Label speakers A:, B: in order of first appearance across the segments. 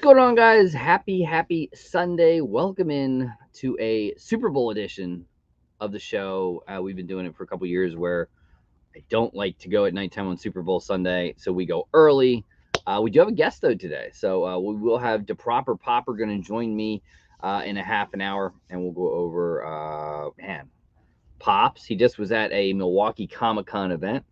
A: going on, guys? Happy Sunday. Welcome in to a Super Bowl edition of the show. We've been doing it for a couple years where I don't like to go at nighttime on Super Bowl Sunday, so we go early. We do have a guest, though, today. So we will have DeProper Popper going to join me in a half an hour, and we'll go over, Pops. He just was at a Milwaukee Comic-Con event.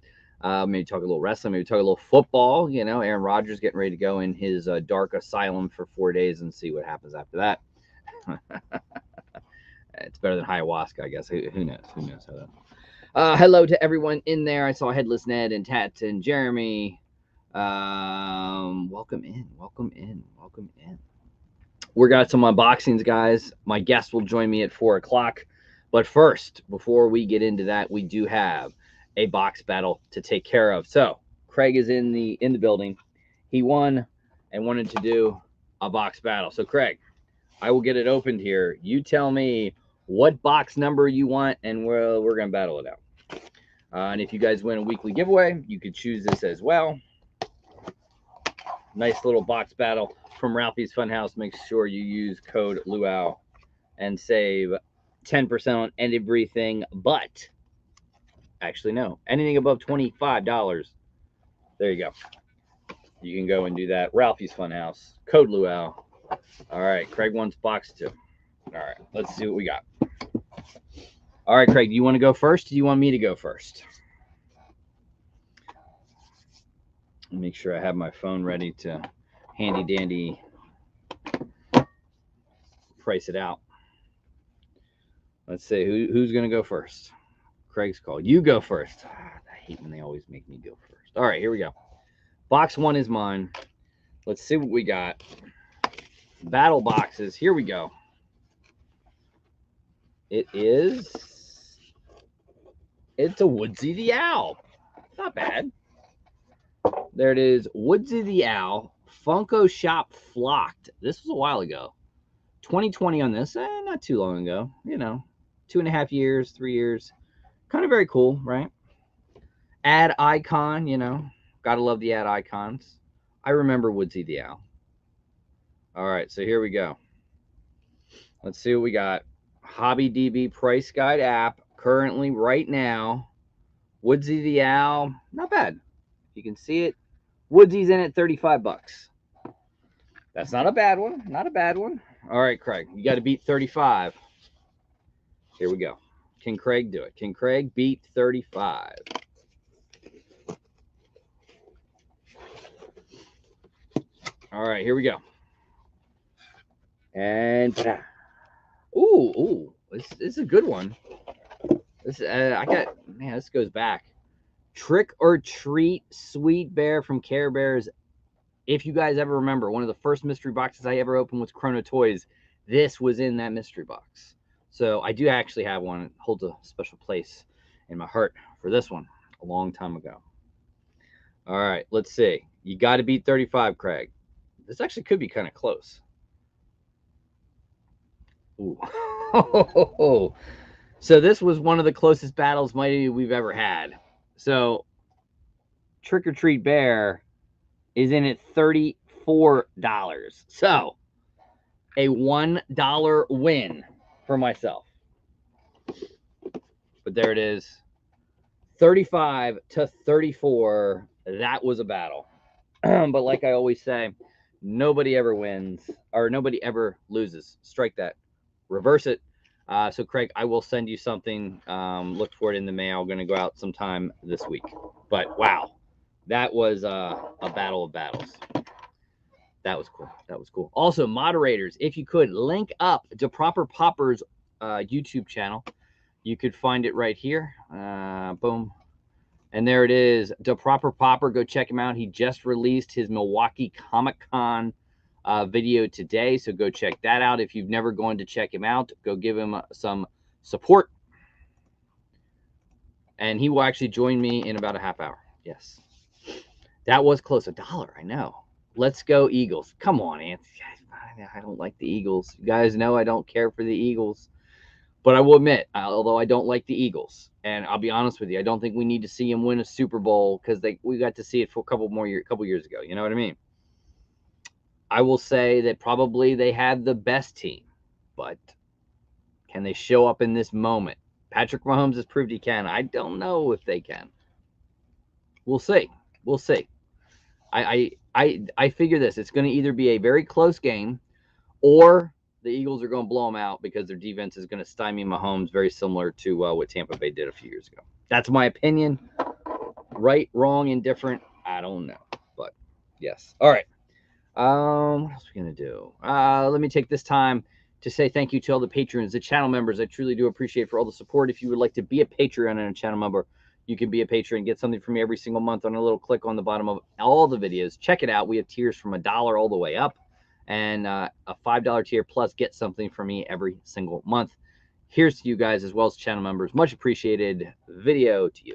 A: Maybe talk a little wrestling, maybe talk a little football. You know, Aaron Rodgers getting ready to go in his dark asylum for 4 days and see what happens after that. It's better than ayahuasca, I guess. Who knows? Who knows how that. Hello to everyone in there. I saw Headless Ned and Tat and Jeremy. Welcome in. Welcome in. Welcome in. We got some unboxings, guys. My guest will join me at 4 o'clock. But first, before we get into that, we do have a box battle to take care of. So Craig is in the building. He won and wanted to do a box battle. So Craig, I will get it opened here. You tell me what box number you want, and we're gonna battle it out. And if you guys win a weekly giveaway, you could choose this as well. Nice little box battle from Ralphie's Funhouse. Make sure you use code Luau and save 10% on everything, but actually, no. Anything above $25. There you go. You can go and do that. Ralphie's Funhouse. Code Luau. All right. Craig wants box 2. All right. Let's see what we got. All right, Craig. Do you want to go first? Or do you want me to go first? Make sure I have my phone ready to handy dandy price it out. Let's see. Who's going to go first? Craig's call. You go first. I hate when they always make me go first. All right, here we go. Box 1 is mine. Let's see what we got. Battle boxes. Here we go. It's a Woodsy the Owl. Not bad. There it is. Woodsy the Owl. Funko Shop Flocked. This was a while ago. 2020 on this. Not too long ago. You know, 2.5 years, 3 years. Kind of very cool, right? Ad icon, you know. Gotta love the ad icons. I remember Woodsy the Owl. All right, so here we go. Let's see what we got. HobbyDB Price Guide app. Currently, right now, Woodsy the Owl. Not bad. If you can see it, Woodsy's in at 35 bucks. That's not a bad one. Not a bad one. All right, Craig. You got to beat 35. Here we go. Can Craig do it? Can Craig beat 35? All right, here we go. And ooh, this is a good one. This this goes back. Trick or Treat Sweet Bear from Care Bears. If you guys ever remember, one of the first mystery boxes I ever opened was Chrono Toys. This was in that mystery box. So I do actually have one. It holds a special place in my heart for this one a long time ago. All right, let's see. You got to beat 35, Craig. This actually could be kind of close. Ooh. So this was one of the closest battles maybe we've ever had. So Trick or Treat Bear is in at $34. So a $1 win for myself. But there it is. 35 to 34. That was a battle. But like I always say, nobody ever wins or nobody ever loses. Strike that. Reverse it. So Craig, I will send you something. Look for it in the mail. Going to go out sometime this week. But wow, that was a battle of battles. That was cool. That was cool. Also, moderators, if you could link up to Proper Popper's YouTube channel, you could find it right here. Boom. And there it is. DeProper Popper. Go check him out. He just released his Milwaukee Comic-Con video today. So go check that out. If you've never gone to check him out, go give him some support. And he will actually join me in about a half hour. Yes. That was close. $1. I know. Let's go Eagles. Come on, Anthony. I don't like the Eagles. You guys know I don't care for the Eagles. But I will admit, although I don't like the Eagles, and I'll be honest with you, I don't think we need to see them win a Super Bowl because we got to see it for a couple years ago. You know what I mean? I will say that probably they have the best team, but can they show up in this moment? Patrick Mahomes has proved he can. I don't know if they can. We'll see. We'll see. I figure this. It's going to either be a very close game, or the Eagles are going to blow them out because their defense is going to stymie Mahomes, very similar to what Tampa Bay did a few years ago. That's my opinion. Right, wrong, indifferent, I don't know. But yes. All right. What else are we going to do? Let me take this time to say thank you to all the patrons, the channel members. I truly do appreciate for all the support. If you would like to be a Patreon and a channel member, you can be a patron and get something from me every single month on a little click on the bottom of all the videos. Check it out. We have tiers from $1 all the way up, and a $5 tier plus get something from me every single month. Here's to you guys as well as channel members. Much appreciated. Video to you.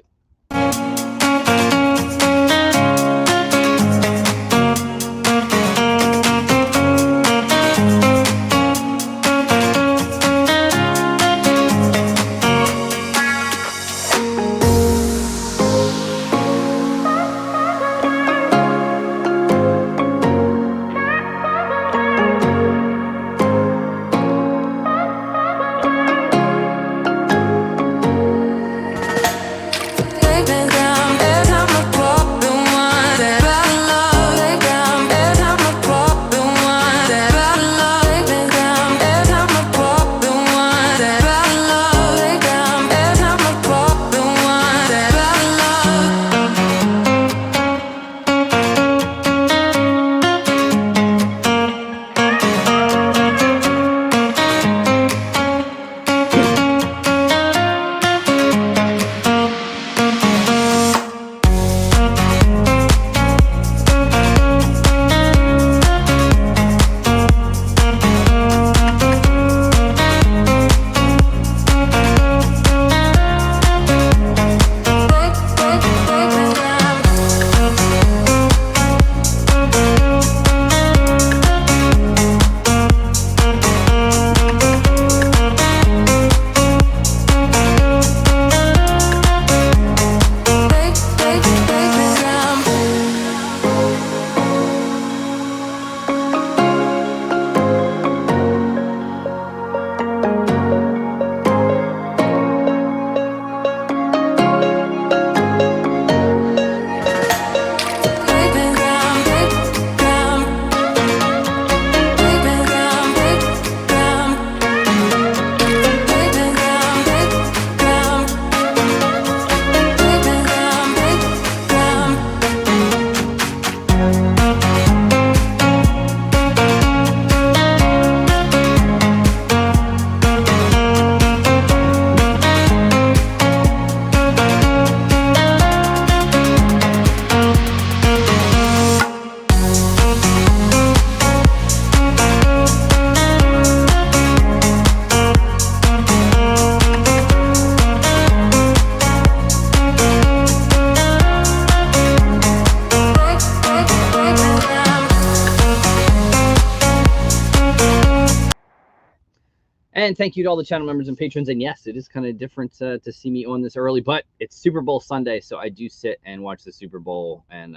A: And thank you to all the channel members and patrons. And yes, it is kind of different to see me on this early, but it's Super Bowl Sunday, so I do sit and watch the Super Bowl. And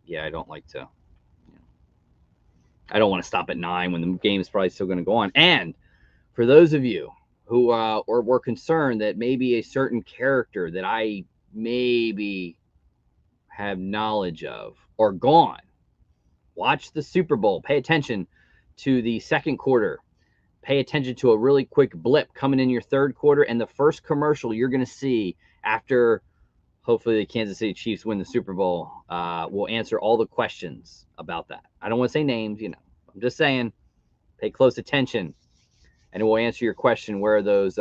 A: yeah, I don't like to. I don't want to stop at 9 when the game is probably still going to go on. And for those of you who were concerned that maybe a certain character that I maybe have knowledge of or gone, watch the Super Bowl. Pay attention to the second quarter. Pay attention to a really quick blip coming in your third quarter, and the first commercial you're going to see after hopefully the Kansas City Chiefs win the Super Bowl will answer all the questions about that. I don't want to say names, you know. I'm just saying pay close attention, and it will answer your question where those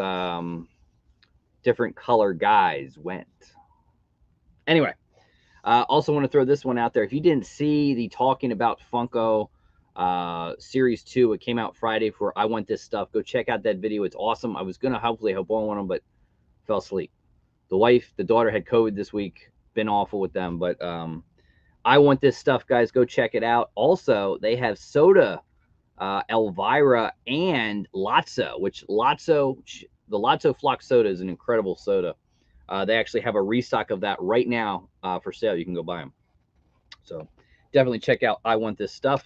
A: different color guys went. Anyway, also want to throw this one out there. If you didn't see the Talking About Funko Series 2, it came out Friday for I Want This Stuff. Go check out that video. It's awesome. I was going to hopefully help on one of them, but fell asleep. The daughter had COVID this week. Been awful with them, but I Want This Stuff, guys. Go check it out. Also, they have soda, Elvira and Lotso, which the Lotso Flock soda is an incredible soda. They actually have a restock of that right now for sale. You can go buy them. So definitely check out I Want This Stuff.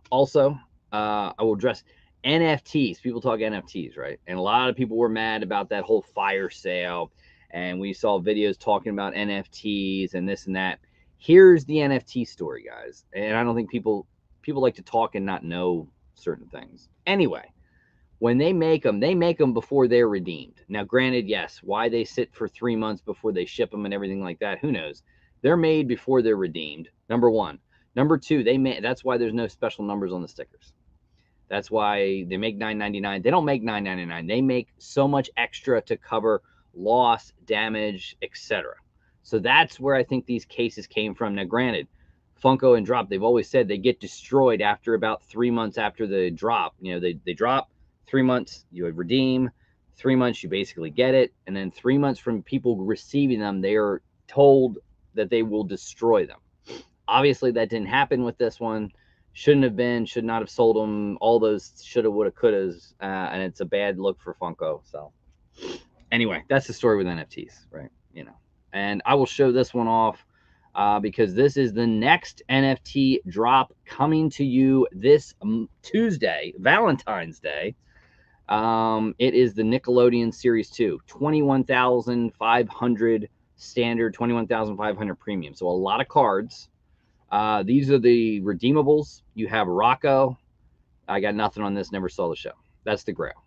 A: Also, I will address NFTs. People talk NFTs, right? And a lot of people were mad about that whole fire sale. And we saw videos talking about NFTs and this and that. Here's the NFT story, guys. And I don't think people like to talk and not know certain things. Anyway, when they make them before they're redeemed. Now, granted, yes, why they sit for 3 months before they ship them and everything like that, who knows? They're made before they're redeemed. Number one. Number two, that's why there's no special numbers on the stickers. That's why they make $9.99. They don't make $9.99. They make so much extra to cover loss, damage, etc. So that's where I think these cases came from. Now, granted, Funko and Drop, they've always said they get destroyed after about 3 months after the drop. You know, they drop, 3 months, you would redeem. 3 months, you basically get it. And then 3 months from people receiving them, they are told that they will destroy them. Obviously, that didn't happen with this one. Shouldn't have been, should not have sold them. All those shoulda, woulda, couldas. And it's a bad look for Funko. So anyway, that's the story with NFTs, right? You know, and I will show this one off because this is the next NFT drop coming to you this Tuesday, Valentine's Day. It is the Nickelodeon Series 2, 21,500 standard, 21,500 premium. So a lot of cards. These are the redeemables. You have Rocco. I got nothing on this. Never saw the show. That's the Grail.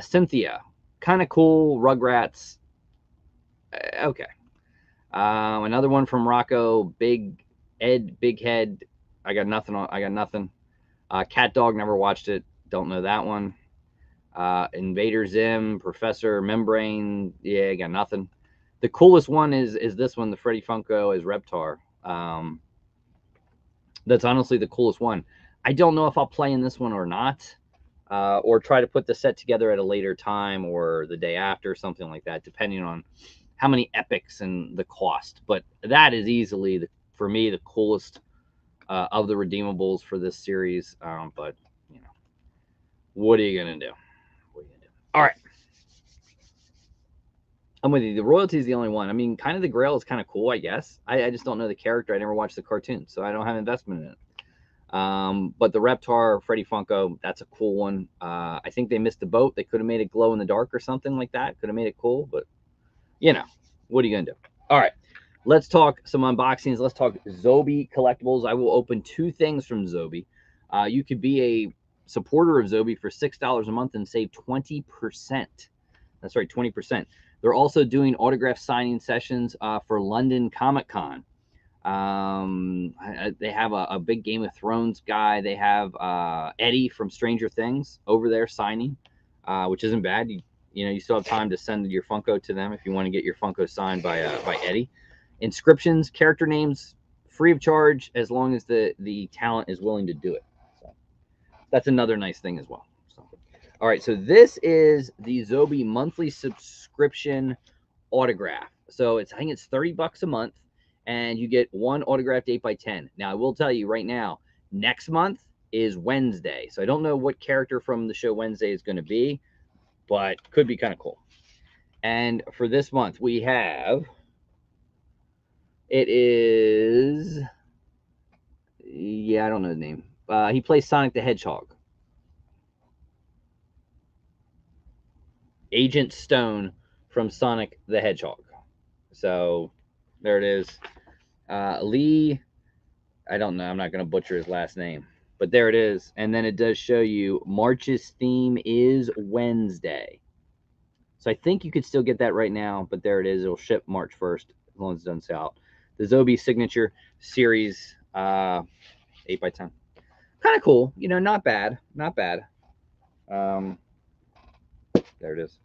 A: Cynthia. Kind of cool. Rugrats. Okay. Another one from Rocco. Big Ed. Big Head. I got nothing on. I got nothing. Cat Dog. Never watched it. Don't know that one. Invader Zim. Professor Membrane. Yeah, I got nothing. The coolest one is this one. The Freddy Funko as Reptar. That's honestly the coolest one. I don't know if I'll play in this one or not, or try to put the set together at a later time or the day after, something like that, depending on how many epics and the cost. But that is easily, for me, the coolest of the redeemables for this series. But, you know, what are you going to do? What are you going to do? All right. I'm with you. The royalty is the only one. I mean, kind of the Grail is kind of cool, I guess. I just don't know the character. I never watched the cartoon, so I don't have investment in it. But the Reptar, Freddy Funko, that's a cool one. I think they missed the boat. They could have made it glow in the dark or something like that. Could have made it cool, but, you know, what are you going to do? All right, let's talk some unboxings. Let's talk Zobie Collectibles. I will open 2 things from Zobie. You could be a supporter of Zobie for $6 a month and save 20%. That's right, 20%. They're also doing autograph signing sessions for London Comic Con. They have a big Game of Thrones guy. They have Eddie from Stranger Things over there signing, which isn't bad. You know, you still have time to send your Funko to them if you want to get your Funko signed by Eddie. Inscriptions, character names, free of charge as long as the talent is willing to do it. So that's another nice thing as well. All right, so this is the Zobie monthly subscription autograph. So I think it's $30 a month, and you get 1 autographed 8x10. Now, I will tell you right now, next month is Wednesday. So I don't know what character from the show Wednesday is going to be, but could be kind of cool. And for this month, we have, it is, yeah, I don't know the name. He plays Sonic the Hedgehog. Agent Stone from Sonic the Hedgehog. So there it is. Lee, I don't know. I'm not going to butcher his last name. But there it is. And then it does show you March's theme is Wednesday. So I think you could still get that right now. But there it is. It'll ship March 1st as long as it doesn't sell out. The Zobie Signature Series 8x10. Kind of cool. You know, not bad. Not bad. There it is.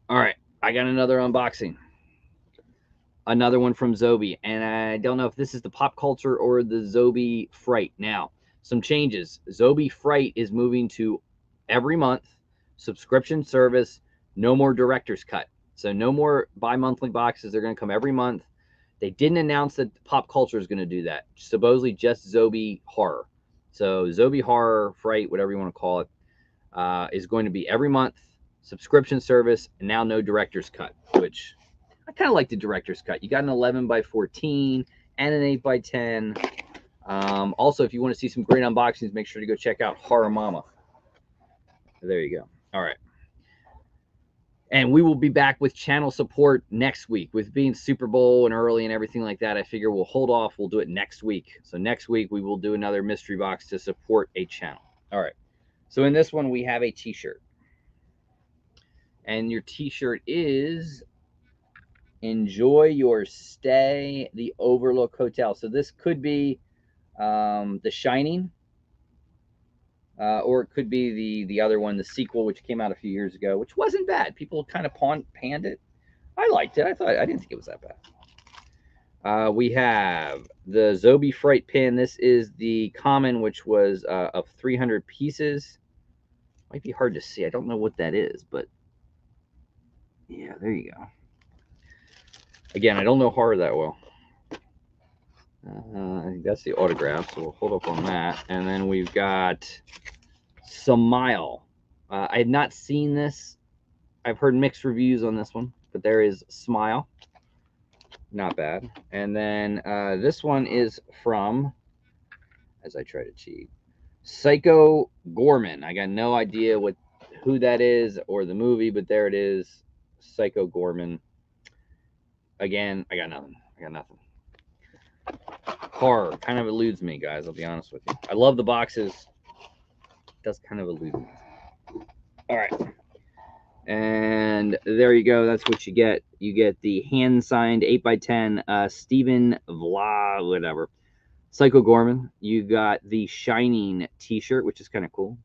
A: All right, I got another unboxing. Another one from Zobie, and I don't know if this is the Pop Culture or the Zobie Fright. Now, some changes. Zobie Fright is moving to every month, subscription service, no more director's cut. So no more bi-monthly boxes. They're going to come every month. They didn't announce that Pop Culture is going to do that. Supposedly just Zobie Horror. So Zobie Horror, Fright, whatever you want to call it, is going to be every month, subscription service, and now no director's cut, which I kind of like the director's cut. You got an 11x14 and an 8x10. Also, if you want to see some great unboxings, make sure to go check out Horror Mama. There you go. All right. And we will be back with channel support next week. With being Super Bowl and early and everything like that, I figure we'll hold off. We'll do it next week. So next week, we will do another mystery box to support a channel. All right. So in this one, we have a t-shirt. And your t-shirt is enjoy your stay, the Overlook Hotel. So this could be The Shining. Or it could be the other one, the sequel, which came out a few years ago, which wasn't bad. People kind of panned it. I liked it. I didn't think it was that bad. We have the Zobie Fright pin. This is the common, which was of 300 pieces. Might be hard to see. I don't know what that is, but yeah, there you go. Again, I don't know horror that well. I think that's the autograph, so we'll hold up on that. And then we've got Smile. I had not seen this. I've heard mixed reviews on this one, but there is Smile. Not bad. And then this one is from, as I try to cheat, Psycho Gorman. I got no idea who that is or the movie, but there it is. Psycho Gorman. Again, I got nothing. Horror kind of eludes me, guys. I'll be honest with you. I love the boxes. It does kind of elude me. All right. And there you go. That's what you get. You get the hand-signed 8x10 Stephen Vla, whatever. Psycho Gorman. You got the Shining t-shirt, which is kind of cool.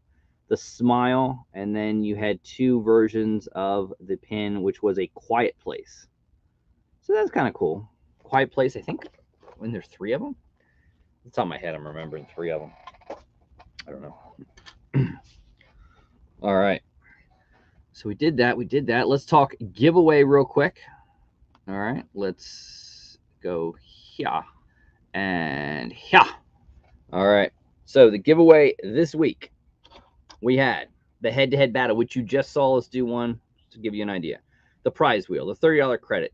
A: The Smile. And then you had two versions of the pin, which was a Quiet Place. So that's kind of cool. Quiet Place, I think. When there's three of them? It's on my head. I'm remembering three of them. I don't know. All right. So we did that. Let's talk giveaway real quick. All right. Let's go here and here. All right. So the giveaway this week, we had the head-to-head battle, which you just saw us do one to give you an idea. The prize wheel, the $30 credit,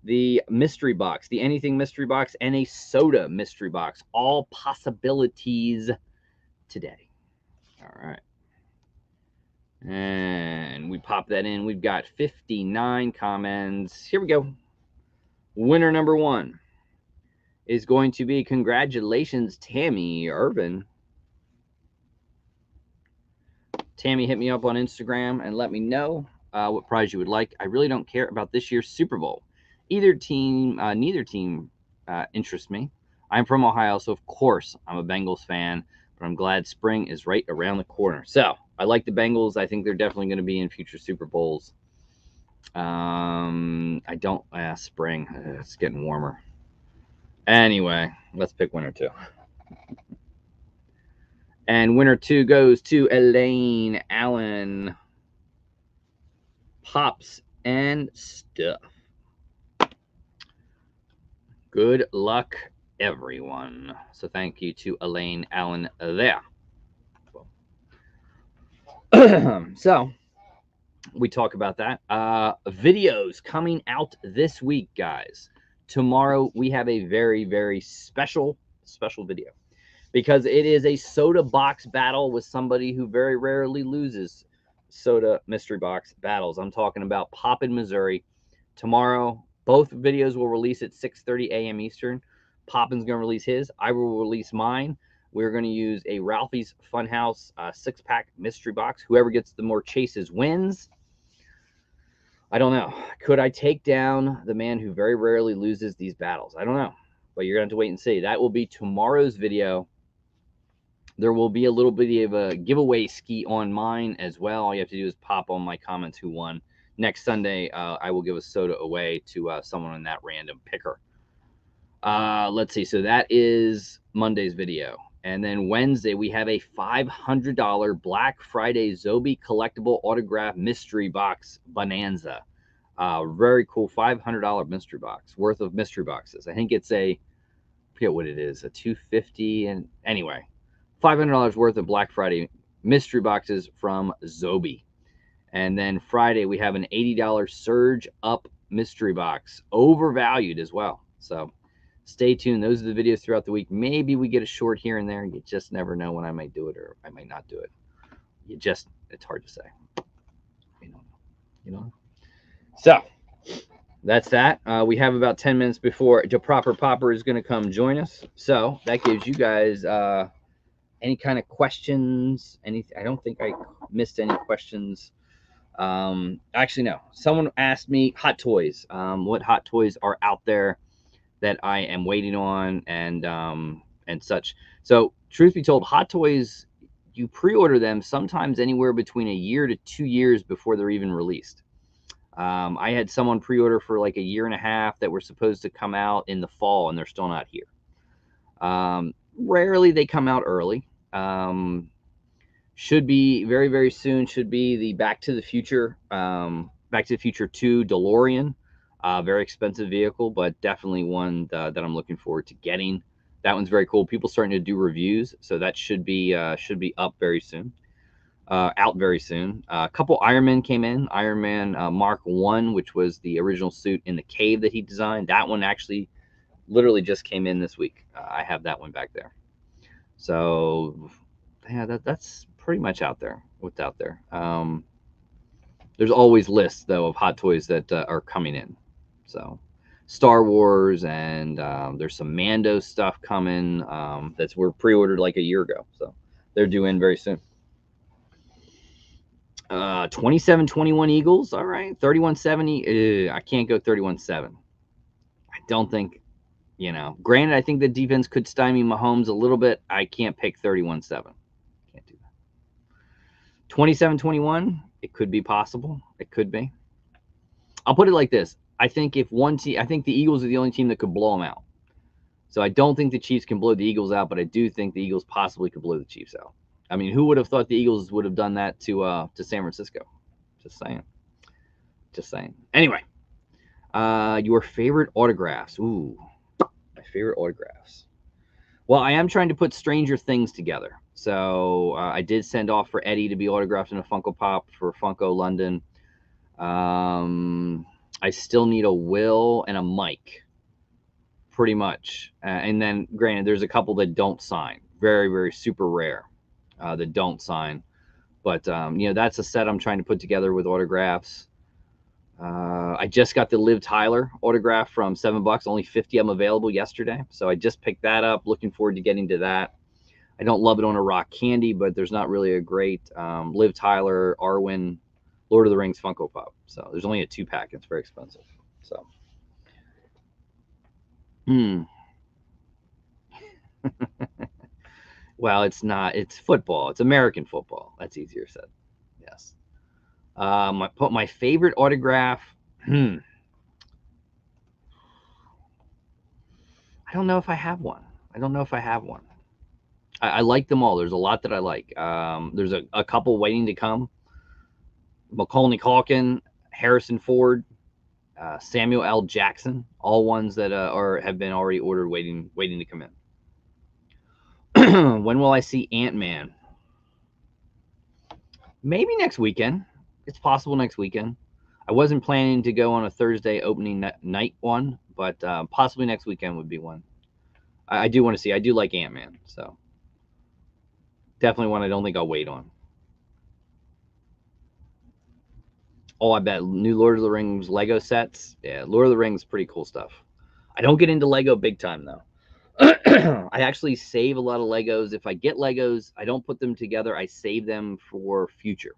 A: the mystery box, the anything mystery box, and a soda mystery box. All possibilities today. All right. And we pop that in. We've got 59 comments. Here we go. Winner number one is going to be, congratulations, Tammy Irvin. Tammy, hit me up on Instagram and let me know what prize you would like. I really don't care about this year's Super Bowl. Neither team interests me. I'm from Ohio, so of course I'm a Bengals fan, but I'm glad spring is right around the corner. So I like the Bengals. I think they're definitely going to be in future Super Bowls. I don't, spring. It's getting warmer. Anyway, let's pick winner two. And winner two goes to Elaine Allen. Pops and stuff. Good luck, everyone. So thank you to Elaine Allen there. So we talk about that. Videos coming out this week, guys. Tomorrow we have a very, very special video, because it is a soda box battle with somebody who very rarely loses soda mystery box battles. I'm talking about Poppin, Missouri. Tomorrow, both videos will release at 6:30 a.m. Eastern. Poppin's going to release his. I will release mine. We're going to use a Ralphie's Funhouse 6-pack mystery box. Whoever gets the more chases wins. I don't know. Could I take down the man who very rarely loses these battles? I don't know. But you're going to have to wait and see. That will be tomorrow's video. There will be a little bit of a giveaway ski on mine as well. All you have to do is pop on my comments who won. Next Sunday, I will give a soda away to someone in that random picker. Let's see. So that is Monday's video. And then Wednesday, we have a $500 Black Friday Zobie Collectible Autograph Mystery Box Bonanza. Very cool $500 mystery box worth of mystery boxes. I think it's I forget what it is, a $250. And anyway, $500 worth of Black Friday mystery boxes from Zobie. And then Friday, we have an $80 Surge Up mystery box, overvalued as well. So Stay tuned. Those are the videos throughout the week. Maybe we get a short here and there. You just never know when I might do it or I might not do it. It's hard to say. You don't know. You know. So that's that. We have about 10 minutes before the proper popper is going to come join us. So that gives you guys any kind of questions. I don't think I missed any questions. Actually, no. Someone asked me hot toys. What hot toys are out there that I am waiting on and such. So, truth be told, hot toys, you pre-order them sometimes anywhere between a year to 2 years before they're even released. I had someone pre-order for like a year and a half that were supposed to come out in the fall, and they're still not here. Rarely they come out early. Should be very, very soon. Should be the Back to the Future 2 DeLorean. Very expensive vehicle, but definitely one that I'm looking forward to getting. That one's very cool. People starting to do reviews, so that should be up very soon. Out very soon. A couple Iron Man came in. Iron Man Mark 1, which was the original suit in the cave that he designed. That one actually literally just came in this week. I have that one back there. So yeah, that's pretty much out there. What's out there? There's always lists though of hot toys that are coming in. So Star Wars and there's some Mando stuff coming that's were pre-ordered like a year ago. So they're due in very soon. 27-21 Eagles. All right. 31-70. I can't go 31-7. I don't think, granted, I think the defense could stymie Mahomes a little bit. I can't pick 31-7. Can't do that. 27-21. It could be possible. It could be. I'll put it like this. I think if one team, I think the Eagles are the only team that could blow them out. So I don't think the Chiefs can blow the Eagles out, but I do think the Eagles possibly could blow the Chiefs out. I mean, who would have thought the Eagles would have done that to San Francisco? Just saying. Just saying. Anyway, your favorite autographs. Ooh, my favorite autographs. Well, I am trying to put Stranger Things together. So I did send off for Eddie to be autographed in a Funko Pop for Funko London. I still need a Will and a Mike, pretty much. And then, granted, there's a couple that don't sign. Very, very super rare that don't sign. But, that's a set I'm trying to put together with autographs. I just got the Liv Tyler autograph from $7. Only 50 of them available yesterday. So I just picked that up. Looking forward to getting to that. I don't love it on a rock candy, but there's not really a great Liv Tyler, Arwen, Lord of the Rings Funko Pop. So there's only a 2-pack. It's very expensive. So. Well, it's not. It's football. It's American football. That's easier said. Yes. My favorite autograph. I don't know if I have one. I like them all. There's a lot that I like. There's a couple waiting to come. Macaulay Culkin, Harrison Ford, Samuel L. Jackson, all ones that have been already ordered, waiting to come in. When will I see Ant-Man? Maybe next weekend. It's possible next weekend. I wasn't planning to go on a Thursday opening night one, but possibly next weekend would be one. I do want to see. I do like Ant-Man, so definitely one I don't think I'll wait on. Oh, I bet new Lord of the Rings Lego sets. Yeah, Lord of the Rings, pretty cool stuff. I don't get into Lego big time though. I actually save a lot of Legos. If I get Legos, I don't put them together. I save them for future.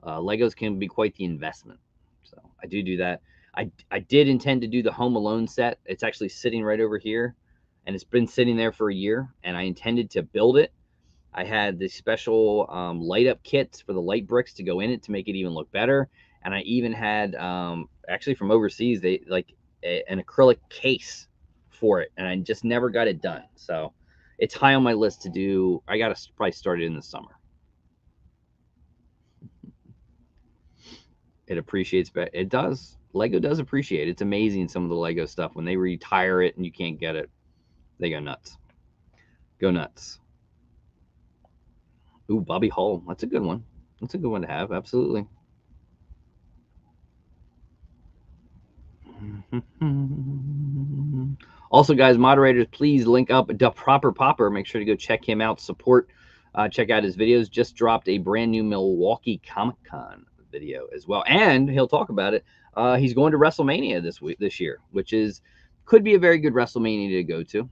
A: Legos can be quite the investment. So I do that. I did intend to do the Home Alone set. It's actually sitting right over here, and it's been sitting there for a year, and I intended to build it. I had the special light up kits for the light bricks to go in it to make it even look better. And I even had, actually from overseas, they like an acrylic case for it, and I just never got it done. So it's high on my list to do. I got to probably start it in the summer. It appreciates, but it does. Lego does appreciate. It's amazing some of the Lego stuff when they retire it and you can't get it. They go nuts. Go nuts. Ooh, Bobby Hull. That's a good one. That's a good one to have. Absolutely. Also, guys, moderators, please link up the Proper Popper. Make sure to go check him out. Support. Check out his videos. Just dropped a brand new Milwaukee Comic-Con video as well, and he'll talk about it. He's going to WrestleMania this year, which could be a very good WrestleMania to go to.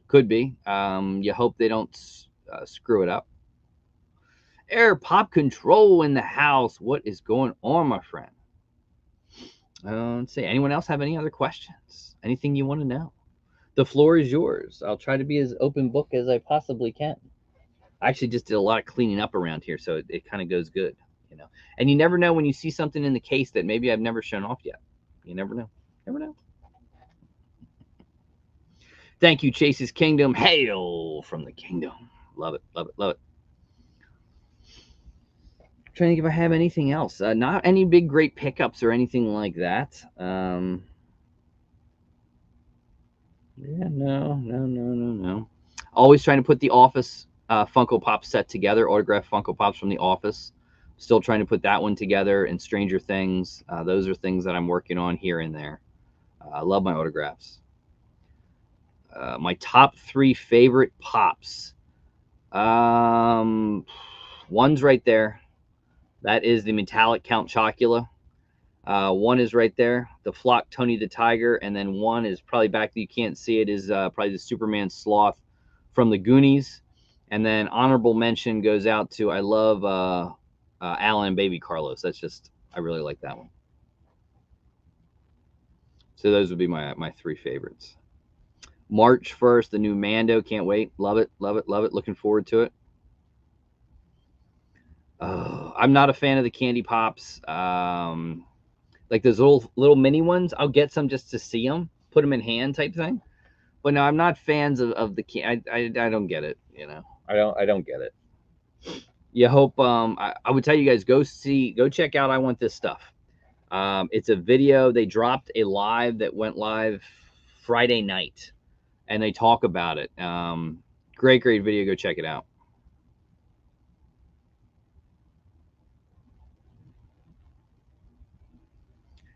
A: Could be. You hope they don't screw it up. Air Pop Control in the house. What is going on, my friend? Let's see. Anyone else have any other questions? Anything you want to know? The floor is yours. I'll try to be as open book as I possibly can. I actually just did a lot of cleaning up around here, so it kind of goes good, you know. And you never know when you see something in the case that maybe I've never shown off yet. You never know. Never know. Thank you, Chase's Kingdom. Hail from the kingdom. Love it, love it, love it. Trying to think if I have anything else. Not any big great pickups or anything like that. Yeah, no. Always trying to put the Office Funko Pop set together, autographed Funko Pops from the Office. Still trying to put that one together, and Stranger Things. Those are things that I'm working on here and there. I love my autographs. My top 3 favorite Pops. One's right there. That is the metallic Count Chocula. One is right there, the Flock Tony the Tiger, and then one is probably back, you can't see it, is probably the Superman Sloth from the Goonies. And then honorable mention goes out to, I love Alan and Baby Carlos. That's just, I really like that one. So those would be my 3 favorites. March 1st, the new Mando. Can't wait. Love it, love it, love it. Looking forward to it. I'm not a fan of the candy pops. Like those little mini ones. I'll get some just to see them, put them in hand type thing. But no, I'm not fans of the can. I don't get it. You know, I don't get it. You hope. I would tell you guys, go check out I Want This Stuff. It's a video. They dropped a live that went live Friday night, and they talk about it. Great video. Go check it out.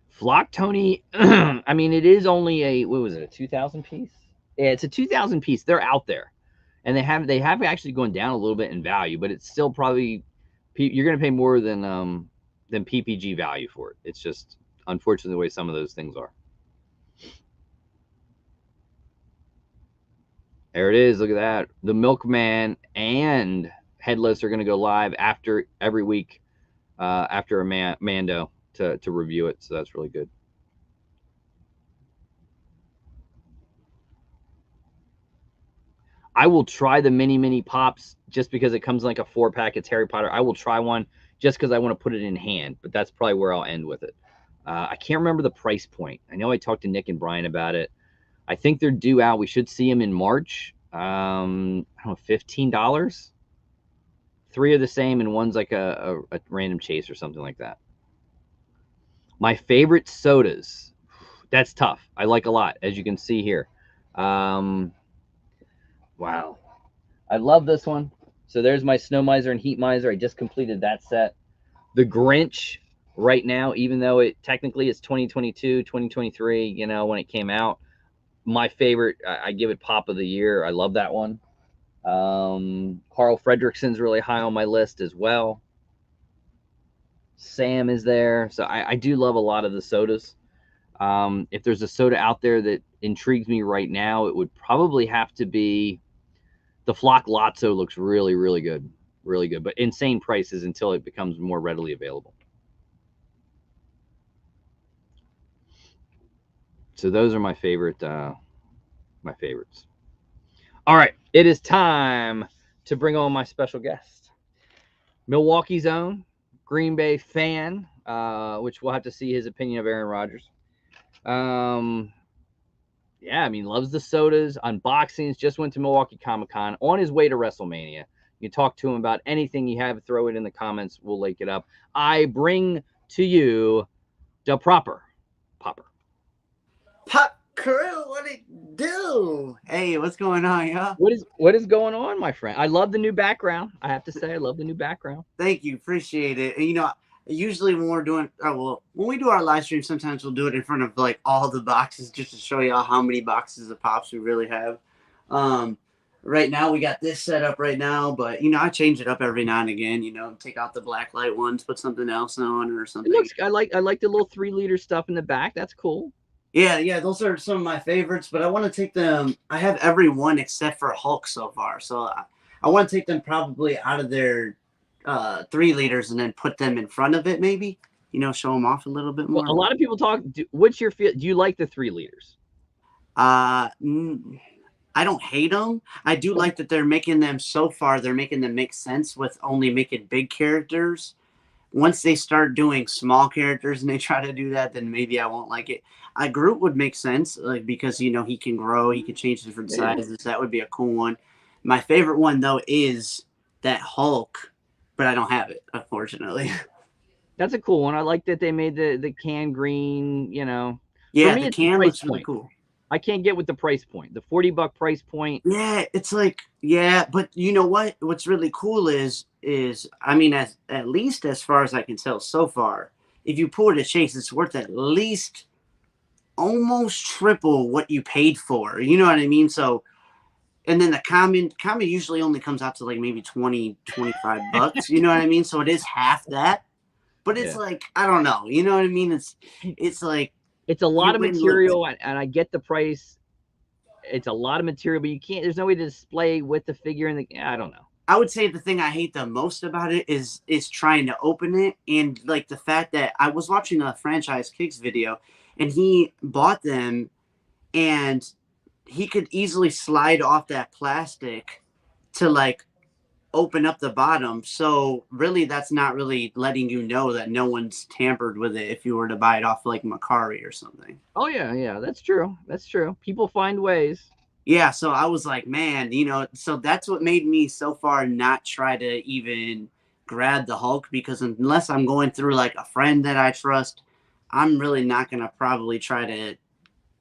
A: Flock Tony, I mean, it is only a, what was it, a 2,000 piece? Yeah, it's a 2,000 piece. They're out there, and they have actually gone down a little bit in value, but it's still probably, you're going to pay more than PPG value for it. It's just unfortunately the way some of those things are. There it is. Look at that. The Milkman and Headless are going to go live every week after a Mando to review it. So that's really good. I will try the mini pops just because it comes in like a 4-pack. It's Harry Potter. I will try one just because I want to put it in hand, but that's probably where I'll end with it. I can't remember the price point. I know I talked to Nick and Brian about it. I think they're due out. We should see them in March. I don't know, $15. 3 are the same, and one's like a random chase or something like that. My favorite sodas. That's tough. I like a lot, as you can see here. Wow. I love this one. So there's my Snow Miser and Heat Miser. I just completed that set. The Grinch right now, even though it technically is 2022, 2023, you know, when it came out, my favorite, I give it Pop of the Year. I love that one. Carl Fredrickson's really high on my list as well. Sam is there. So I do love a lot of the sodas. If there's a soda out there that intrigues me right now, it would probably have to be the Flock Lotso. Looks really, really good. Really good. But insane prices until it becomes more readily available. So those are my favorites. All right, it is time to bring on my special guest, Milwaukee's own, Green Bay fan, which we'll have to see his opinion of Aaron Rodgers. Yeah, I mean, loves the sodas, unboxings. Just went to Milwaukee Comic-Con on his way to WrestleMania. You talk to him about anything you have, throw it in the comments. We'll link it up. I bring to you the Proper Popper.
B: Pop crew, what it do? Hey, what's going on, y'all?
A: What is going on, my friend? I love the new background. I have to say, I love the new background.
B: Thank you, appreciate it. And, you know, usually when we're doing, when we do our live stream, sometimes we'll do it in front of like all the boxes just to show y'all how many boxes of pops we really have. Um, right now we got this set up right now, but I change it up every now and again. Take out the black light ones, put something else on or
A: It
B: something.
A: looks. I like the little 3-liter stuff in the back. That's cool.
B: Yeah, those are some of my favorites, but I want to take them. I have every one except for Hulk so far, so I want to take them probably out of their 3 liters and then put them in front of it, maybe. Show them off a little bit
A: Well,
B: more.
A: a lot of people talk. What's your feel? Do you like the 3 liters?
B: I don't hate them. I do like that they're making them so far. They're making them make sense with only making big characters. Once they start doing small characters and they try to do that, then maybe I won't like it. Groot would make sense, like because he can grow, he can change different sizes. That would be a cool one. My favorite one though is that Hulk, but I don't have it, unfortunately.
A: That's a cool one. I like that they made the can green.
B: Yeah,
A: For me,
B: the
A: it's the
B: can
A: price
B: looks really
A: point.
B: cool.
A: I can't get with the price point. The $40 price point.
B: Yeah, it's like but you know what? What's really cool is I mean, as at least as far as I can tell so far, if you pull it a chase, it's worth at least almost triple what you paid for. You know what I mean? So, and then the common usually only comes out to like maybe 20-25 bucks. You know what I mean? So it is half that, but it's
A: Yeah.
B: like, I don't know. You know what I mean? It's like,
A: It's a lot
B: you
A: of
B: win look.
A: material, and I get the price. It's a lot of material, but you can't. There's no way to display with the figure in the. I don't know.
B: I would say the thing I hate the most about it is trying to open it, and like the fact that I was watching a Franchise Kicks video and he bought them and he could easily slide off that plastic to like open up the bottom. So really that's not really letting you know that no one's tampered with it if you were to buy it off like Macari or something.
A: Oh yeah, that's true. That's true. People find ways.
B: Yeah, so I was like, man, so that's what made me so far not try to even grab the Hulk, because unless I'm going through like a friend that I trust, I'm really not going to probably try to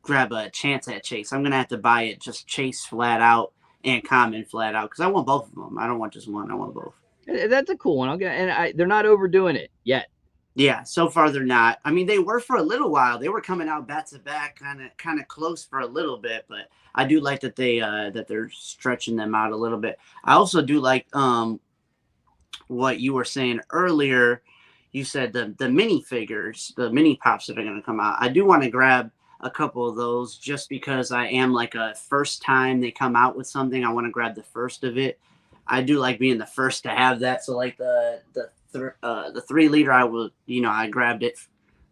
B: grab a chance at Chase. I'm going to have to buy it just Chase flat out and Common flat out, because I want both of them. I don't want just one. I want both.
A: That's a cool one. They're not overdoing it yet.
B: Yeah, so far they're not. I mean, they were for a little while. They were coming out back to back, kind of close for a little bit, but I do like that they're stretching them out a little bit. I also do like what you were saying earlier. You said the mini figures, the mini pops that are going to come out. I do want to grab a couple of those just because I am like a first time they come out with something, I want to grab the first of it. I do like being the first to have that. So like the 3 liter, I grabbed it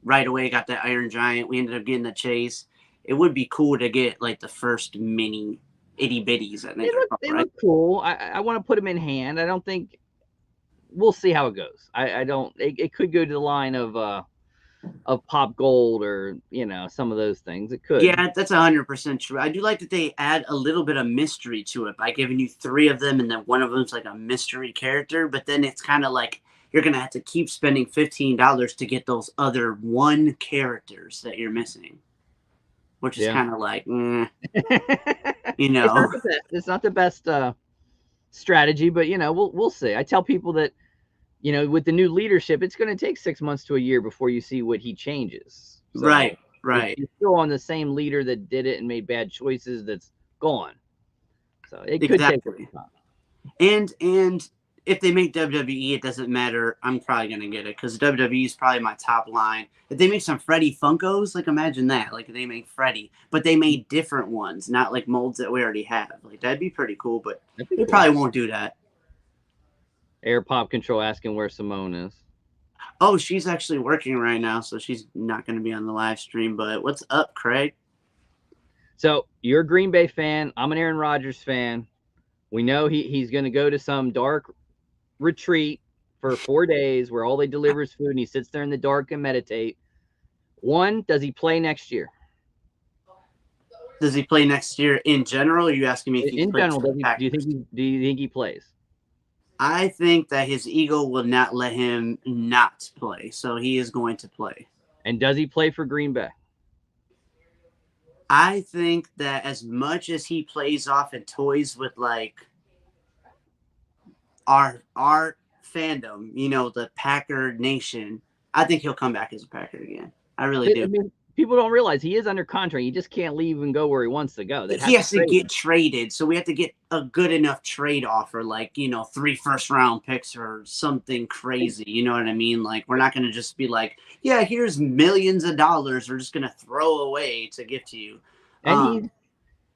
B: right away. Got that Iron Giant. We ended up getting the Chase. It would be cool to get like the first mini itty bitties. I think
A: They look cool. I want to put them in hand. I don't think we'll see how it goes. I don't. It could go to the line of Pop Gold or some of those things. It could.
B: Yeah, that's 100% true. I do like that they add a little bit of mystery to it by giving you 3 of them, and then one of them's like a mystery character. But then it's kind of like you're gonna have to keep spending $15 to get those other 1 characters that you're missing, which is kind of like,
A: It's not the best strategy, but we'll see. I tell people that with the new leadership, it's going to take 6 months to a year before you see what he changes. So
B: right.
A: If you're still on the same leader that did it and made bad choices, that's gone. So it could take
B: time. And if they make WWE, it doesn't matter. I'm probably going to get it because WWE is probably my top line. If they make some Freddy Funkos, like imagine that. Like they make Freddy, but they made different ones, not like molds that we already have. Like that'd be pretty cool, but they probably won't do that.
A: Air Pop Control asking where Simone is.
B: Oh, she's actually working right now, so she's not going to be on the live stream. But what's up, Craig?
A: So you're a Green Bay fan. I'm an Aaron Rodgers fan. We know he's going to go to some dark retreat for 4 days where all they deliver is food, and he sits there in the dark and meditate. One, does he play next year?
B: Does he play next year in general? Or are you asking me if
A: in general? Do you think he plays?
B: I think that his ego will not let him not play, so he is going to play.
A: And does he play for Green Bay?
B: I think that as much as he plays off and toys with like our fandom, you know, the Packer Nation, I think he'll come back as a Packer again. I really do.
A: I mean, people don't realize he is under contract. He just can't leave and go where he wants to go.
B: He has to get traded, so we have to get a good enough trade offer, like, you know, 3 first-round picks or something crazy. You know what I mean? Like, we're not going to just be like, yeah, here's millions of dollars we're just going to throw away to give to you.
A: And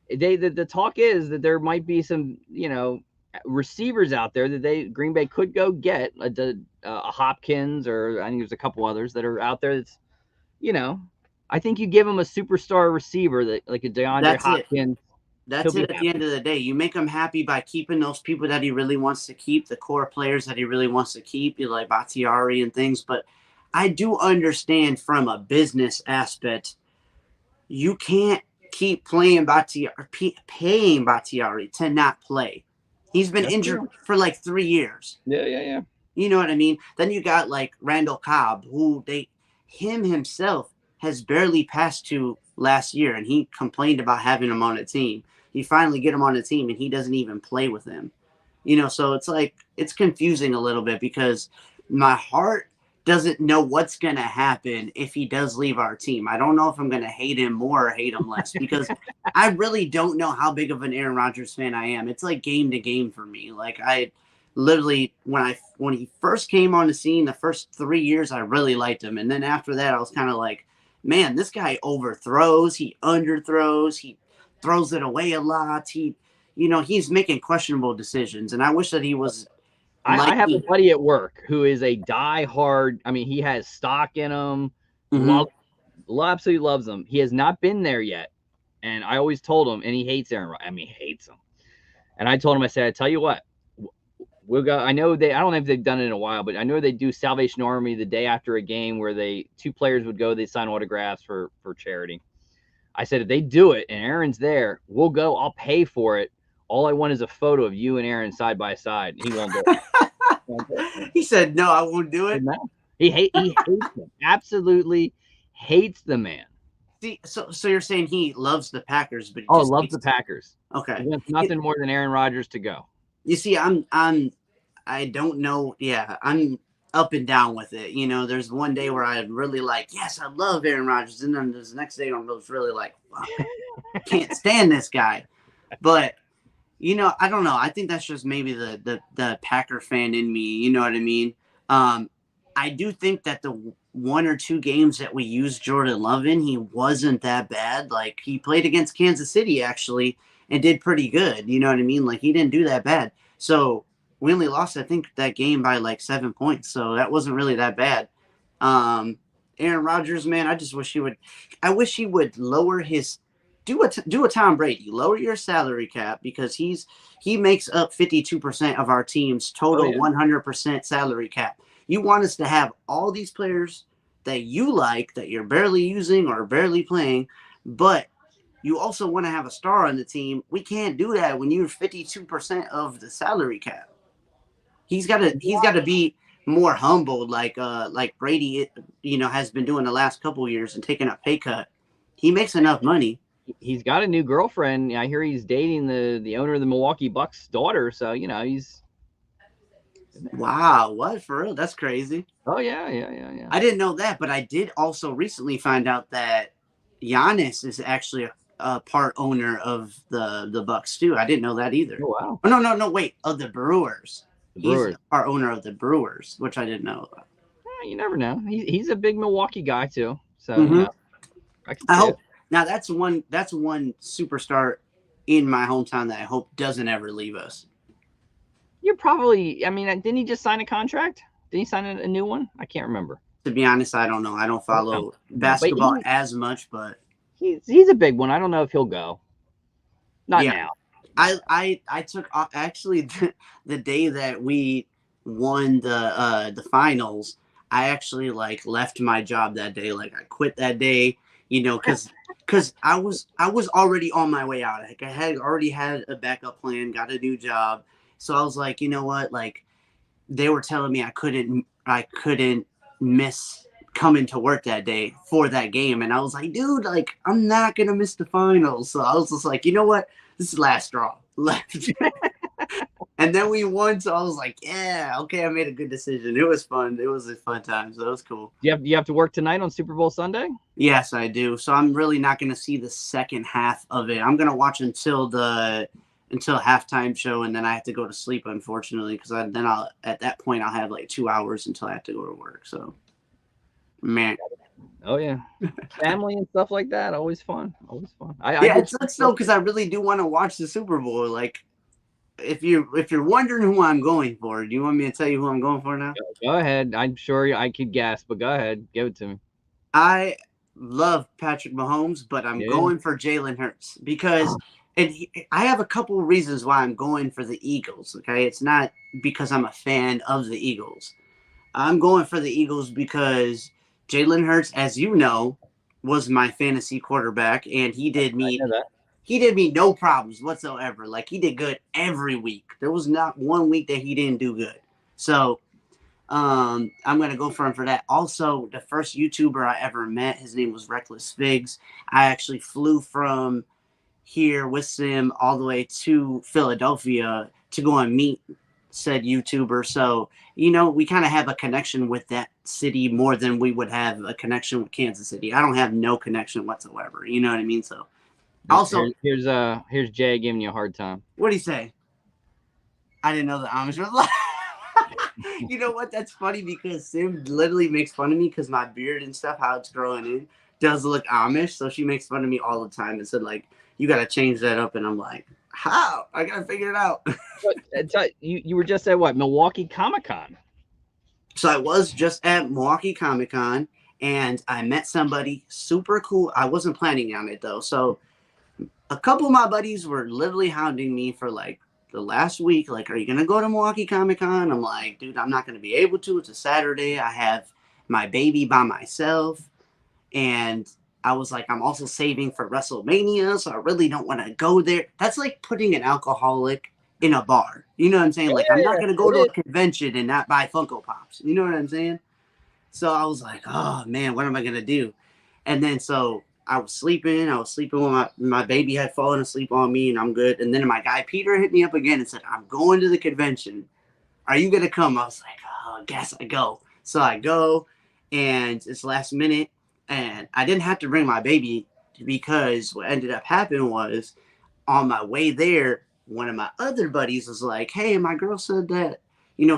A: the talk is that there might be some, you know, receivers out there that Green Bay could go get a Hopkins, or I think there's a couple others that are out there. That's, you know, I think you give him a superstar receiver that like a DeAndre Hopkins.
B: That's it. At the end of the day, you make him happy by keeping those people that he really wants to keep, the core players that he really wants to keep, like Bakhtiari and things. But I do understand from a business aspect, you can't keep playing paying Bakhtiari to not play. He's been injured for like 3 years.
A: Yeah.
B: You know what I mean? Then you got like Randall Cobb, who himself has barely passed to last year, and he complained about having him on a team. You finally get him on a team, and he doesn't even play with him. You know, so it's like, it's confusing a little bit because my heart doesn't know what's going to happen if he does leave our team. I don't know if I'm going to hate him more or hate him less because I really don't know how big of an Aaron Rodgers fan I am. It's like game to game for me. Like, I literally, when he first came on the scene, the first 3 years, I really liked him. And then after that, I was kind of like, man, this guy overthrows, he underthrows, he throws it away a lot. He's making questionable decisions. And I wish that he was.
A: I have a buddy at work who is a diehard. I mean, he has stock in him. Absolutely loves him. He has not been there yet. And I always told him, and he hates Aaron Rodgers. I mean, he hates him. And I told him, I said, I tell you what, we'll go. I don't know if they've done it in a while, but I know they do Salvation Army the day after a game where two players would go, they sign autographs for charity. I said, if they do it and Aaron's there, we'll go. I'll pay for it. All I want is a photo of you and Aaron side by side. He won't do
B: it. He said, no, I won't do it.
A: He hates him. Absolutely hates the man.
B: See, so you're saying he loves the Packers, but
A: loves the Packers.
B: Okay.
A: He wants nothing more than Aaron Rodgers to go.
B: You see, I don't know. Yeah, I'm up and down with it. You know, there's one day where I really like, yes, I love Aaron Rodgers. And then there's the next day I was really like, I can't stand this guy. But, you know, I don't know. I think that's just maybe the Packer fan in me. You know what I mean? I do think that the 1 or 2 games that we used Jordan Love in, he wasn't that bad. Like, he played against Kansas City, actually, and did pretty good. You know what I mean? Like, he didn't do that bad. So we only lost, I think, that game by like 7 points. So that wasn't really that bad. Aaron Rodgers, man, I just wish he would. I wish he would lower his. Do a Tom Brady. Lower your salary cap because he makes up 52% of our team's total 100% salary cap. You want us to have all these players that you like, that you're barely using or barely playing, but you also want to have a star on the team. We can't do that when you're 52% of the salary cap. He's got to be more humbled, like Brady, you know, has been doing the last couple of years and taking a pay cut. He makes enough money.
A: He's got a new girlfriend. I hear he's dating the owner of the Milwaukee Bucks' daughter. So, you know, he's.
B: Wow, what, for real? That's crazy.
A: Oh yeah.
B: I didn't know that, but I did also recently find out that Giannis is actually a part owner of the Bucks too. I didn't know that either.
A: Oh wow.
B: Oh, no, wait, of the Brewers. He's a part owner of the Brewers, which I didn't know about.
A: You never know. He's a big Milwaukee guy too. So you know,
B: I hope. Now that's one superstar in my hometown that I hope doesn't ever leave us.
A: You're probably. I mean, didn't he just sign a contract? Did he sign a new one? I can't remember.
B: To be honest, I don't know. I don't follow basketball as much, but
A: he's a big one. I don't know if he'll go. Not now.
B: I took actually the day that we won the finals. I actually like left my job that day. Like I quit that day, you know, because I was already on my way out. Like I had already had a backup plan, got a new job. So I was like, you know what? Like they were telling me I couldn't miss coming to work that day for that game. And I was like, dude, like I'm not going to miss the finals. So I was just like, you know what? This is last straw. And then we won, so I was like, yeah, okay, I made a good decision. It was fun. It was a fun time, so it was cool.
A: You have to work tonight on Super Bowl Sunday?
B: Yes, I do. So I'm really not going to see the second half of it. I'm going to watch until halftime show, and then I have to go to sleep, unfortunately, because then I'll at that point I'll have like 2 hours until I have to go to work. So, man.
A: Oh yeah, family and stuff like that. Always fun. Always fun. I
B: Yeah,
A: did.
B: it sucks though because I really do want to watch the Super Bowl. Like, if you're wondering who I'm going for, do you want me to tell you who I'm going for now?
A: Go ahead. I'm sure I could guess, but go ahead. Give it to me.
B: I love Patrick Mahomes, but I'm
A: Yeah.
B: going for Jalen Hurts because I have a couple of reasons why I'm going for the Eagles. Okay, it's not because I'm a fan of the Eagles. I'm going for the Eagles because Jalen Hurts, as you know, was my fantasy quarterback, and he did
A: I
B: me
A: know that.
B: no problems whatsoever. Like, he did good every week. There was not one week that he didn't do good. So I'm gonna go for him for that. Also, the first YouTuber I ever met, his name was Reckless Figs. I actually flew from here with him all the way to Philadelphia to go and meet said YouTuber. So, we kind of have a connection with that city more than we would have a connection with Kansas City. I don't have no connection whatsoever. You know what I mean? So, also,
A: Here's Jay giving you a hard time.
B: what do you say? I didn't know the Amish was like. You know what? That's funny because Sim literally makes fun of me because my beard and stuff, how it's growing in, does look Amish. So she makes fun of me all the time and said, like, you got to change that up. And I'm like, how? I got to figure it out.
A: You were just at what, Milwaukee Comic Con?
B: So I was just at Milwaukee Comic Con and I met somebody super cool. I wasn't planning on it though. So a couple of my buddies were literally hounding me for like the last week, like, are you gonna go to Milwaukee Comic Con? I'm like, dude, I'm not gonna be able to. It's a Saturday. I have my baby by myself, and I was like, I'm also saving for WrestleMania, so I really don't want to go there. That's like putting an alcoholic in a bar. You know what I'm saying? Like, I'm not gonna go to a convention and not buy Funko Pops. You know what I'm saying? So I was like, oh man, what am I gonna do? And then so I was sleeping when my baby had fallen asleep on me, and I'm good. And then my guy Peter hit me up again and said, I'm going to the convention. Are you gonna come? I was like, oh, I guess I go. So I go, and it's last minute, and I didn't have to bring my baby because what ended up happening was on my way there, one of my other buddies was like, hey, my girl said that,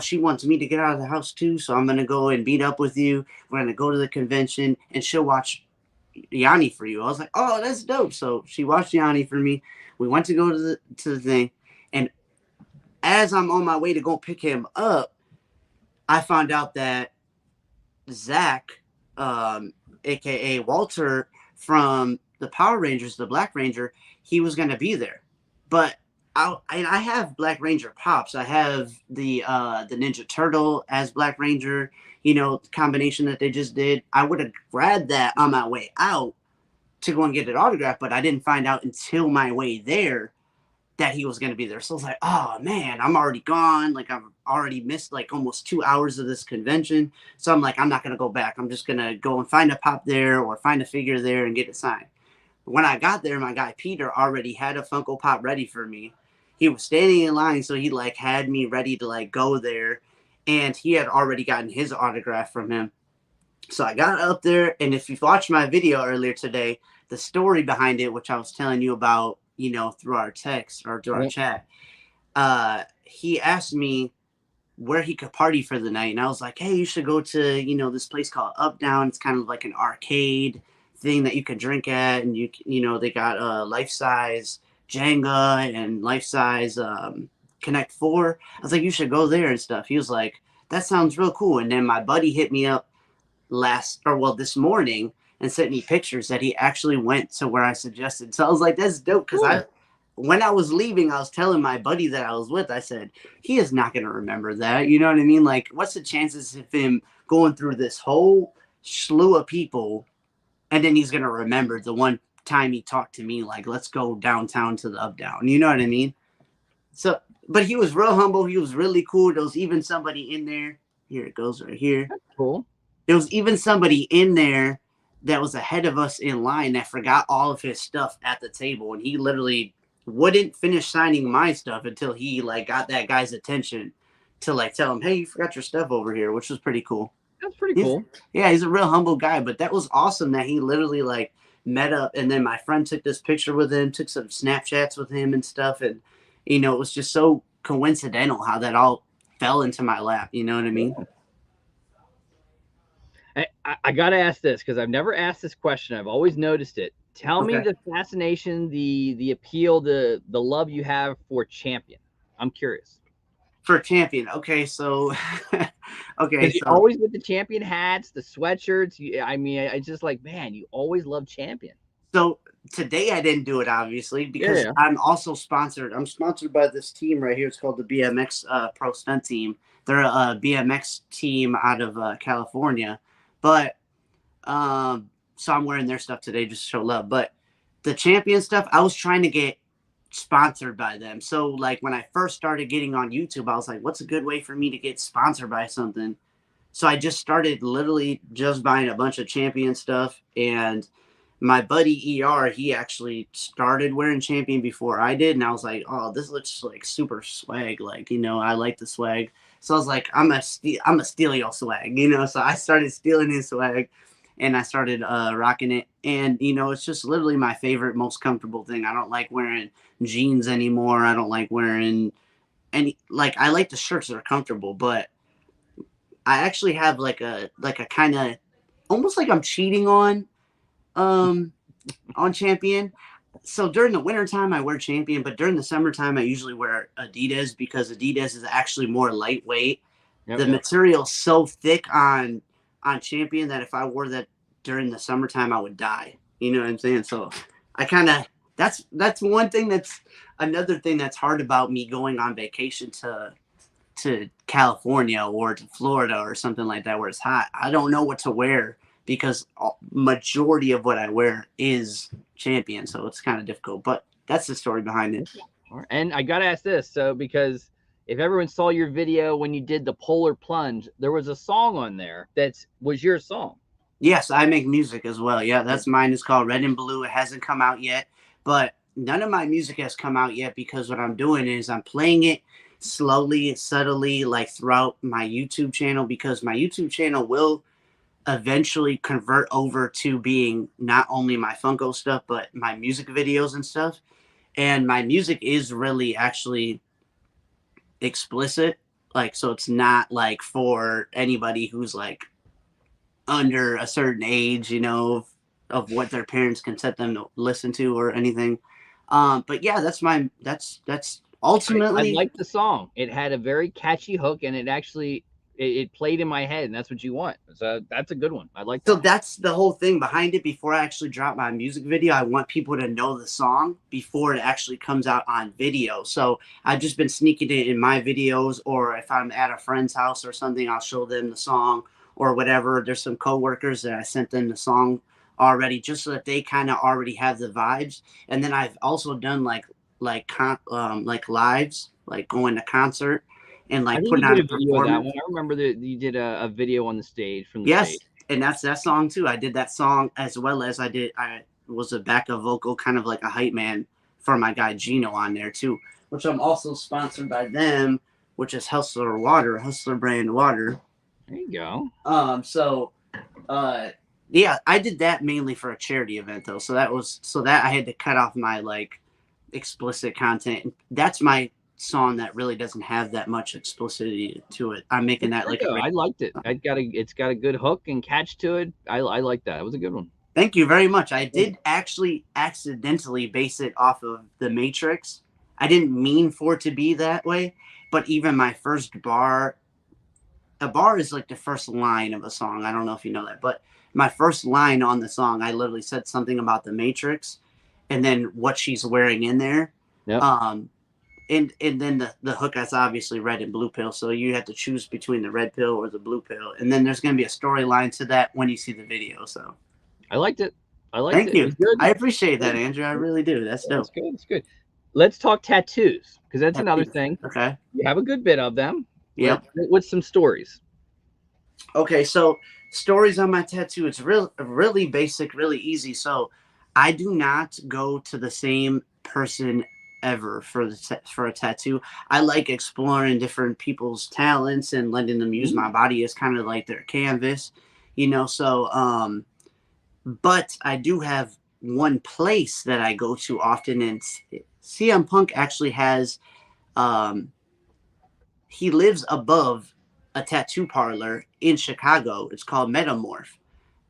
B: she wants me to get out of the house too. So I'm going to go and meet up with you. We're going to go to the convention and she'll watch Yanni for you. I was like, oh, that's dope. So she watched Yanni for me. We went to go to the thing. And as I'm on my way to go pick him up, I found out that Zach, aka Walter from the Power Rangers, the Black Ranger, he was going to be there. But I have Black Ranger pops. I have the Ninja Turtle as Black Ranger, combination that they just did. I would have grabbed that on my way out to go and get it autographed, but I didn't find out until my way there that he was going to be there. So I was like, oh man, I'm already gone. Like, I've already missed like almost 2 hours of this convention. So I'm like, I'm not going to go back. I'm just going to go and find a pop there or find a figure there and get it signed. When I got there, my guy Peter already had a Funko Pop ready for me. He was standing in line, so he like had me ready to like go there, and he had already gotten his autograph from him. So I got up there, and if you've watched my video earlier today, the story behind it, which I was telling you about, through our text or through our chat, he asked me where he could party for the night, and I was like, hey, you should go to this place called Up Down. It's kind of like an arcade thing that you can drink at, and they got life-size Jenga and life-size Connect 4. I was like, you should go there and stuff. He was like, that sounds real cool. And then my buddy hit me up this morning and sent me pictures that he actually went to where I suggested. So I was like, that's dope, because when I was leaving, I was telling my buddy that I was with, I said, he is not going to remember that. You know what I mean? Like, what's the chances of him going through this whole slew of people and then he's going to remember the one time he talked to me, like, let's go downtown to the Up Down. You know what I mean? So, but he was real humble. He was really cool. There was even somebody in there. Here it goes right here.
A: That's cool.
B: There was even somebody in there that was ahead of us in line that forgot all of his stuff at the table. And he literally wouldn't finish signing my stuff until he like got that guy's attention to like tell him, hey, you forgot your stuff over here, which was pretty cool.
A: That's pretty cool.
B: Yeah, he's a real humble guy, but that was awesome that he literally like met up, and then my friend took this picture with him, took some Snapchats with him and stuff, and it was just so coincidental how that all fell into my lap. You know what I mean?
A: I got to ask this because I've never asked this question. I've always noticed it. Tell me the fascination, the appeal, the love you have for Champion. I'm curious.
B: For Champion, okay, so
A: okay, so always with the Champion hats, the sweatshirts. I mean, I just like, man, you always love Champion.
B: So today I didn't do it obviously because I'm also sponsored. I'm sponsored by this team right here. It's called the BMX Pro Stunt Team. They're a BMX team out of California, but so I'm wearing their stuff today just to show love. But the Champion stuff, I was trying to get sponsored by them. So like when I first started getting on YouTube, I was like, what's a good way for me to get sponsored by something? So I just started literally just buying a bunch of Champion stuff. And my buddy ER, he actually started wearing Champion before I did. And I was like, oh, this looks like super swag. Like, I like the swag. So I was like, I'm a steal your swag, So I started stealing his swag. And I started rocking it. And, it's just literally my favorite, most comfortable thing. I don't like wearing jeans anymore. I don't like wearing any, like, I like the shirts that are comfortable. But I actually have like a kind of, almost like I'm cheating on Champion. So during the wintertime, I wear Champion. But during the summertime, I usually wear Adidas because Adidas is actually more lightweight. The material's so thick on Champion that if I wore that during the summertime, I would die. You know what I'm saying? So I kind of, that's one thing that's another thing that's hard about me going on vacation to California or to Florida or something like that where it's hot. I don't know what to wear because majority of what I wear is Champion. So it's kind of difficult, but that's the story behind it.
A: And I got to ask this. So, because if everyone saw your video when you did the polar plunge, there was a song on there that was your song.
B: Yes, I make music as well. Yeah, that's mine. It's called Red and Blue. It hasn't come out yet, but none of my music has come out yet because what I'm doing is I'm playing it slowly and subtly, like throughout my YouTube channel, because my YouTube channel will eventually convert over to being not only my Funko stuff, but my music videos and stuff. And my music is really actually explicit, like, so it's not like for anybody who's like under a certain age, of what their parents can set them to listen to or anything. But yeah, that's ultimately,
A: I like the song. It had a very catchy hook, and it actually it played in my head, and that's what you want. So that's a good one. I like that.
B: So that's the whole thing behind it. Before I actually drop my music video, I want people to know the song before it actually comes out on video. So I've just been sneaking it in my videos, or if I'm at a friend's house or something, I'll show them the song or whatever. There's some coworkers that I sent them the song already, just so that they kind of already have the vibes. And then I've also done like lives, like going to concert and like putting on a performance.
A: I remember that you did a video on the stage from the
B: yes,
A: stage.
B: And that's that song too. I did that song as well as I was a backup vocal, kind of like a hype man for my guy Gino on there too, which I'm also sponsored by them, which is Hustler brand water.
A: There you go.
B: Yeah, I did that mainly for a charity event though. So that I had to cut off my like explicit content. That's my song that really doesn't have that much explicitity to it. I'm making that like
A: I liked it. It's got a good hook and catch to it. I like that. It was a good one.
B: Thank you very much. I did actually accidentally base it off of The Matrix. I didn't mean for it to be that way, but even my first bar, a bar is like the first line of a song. I don't know if you know that, but my first line on the song, I literally said something about The Matrix and then what she's wearing in there.
A: Yep.
B: And then the hook is obviously red and blue pill. So you have to choose between the red pill or the blue pill. And then there's going to be a storyline to that when you see the video. So
A: I liked it.
B: Thank you. I appreciate that, Andrew. I really do. That's dope.
A: That's good. That's good. Let's talk tattoos, because that's another thing.
B: Okay.
A: You have a good bit of them.
B: Yep.
A: With some stories.
B: Okay. So stories on my tattoo. It's really basic, really easy. So I do not go to the same person forever for a tattoo. I like exploring different people's talents and letting them use my body as kind of like their canvas, you know. So, but I do have one place that I go to often, and CM Punk actually has. He lives above a tattoo parlor in Chicago. It's called Metamorph.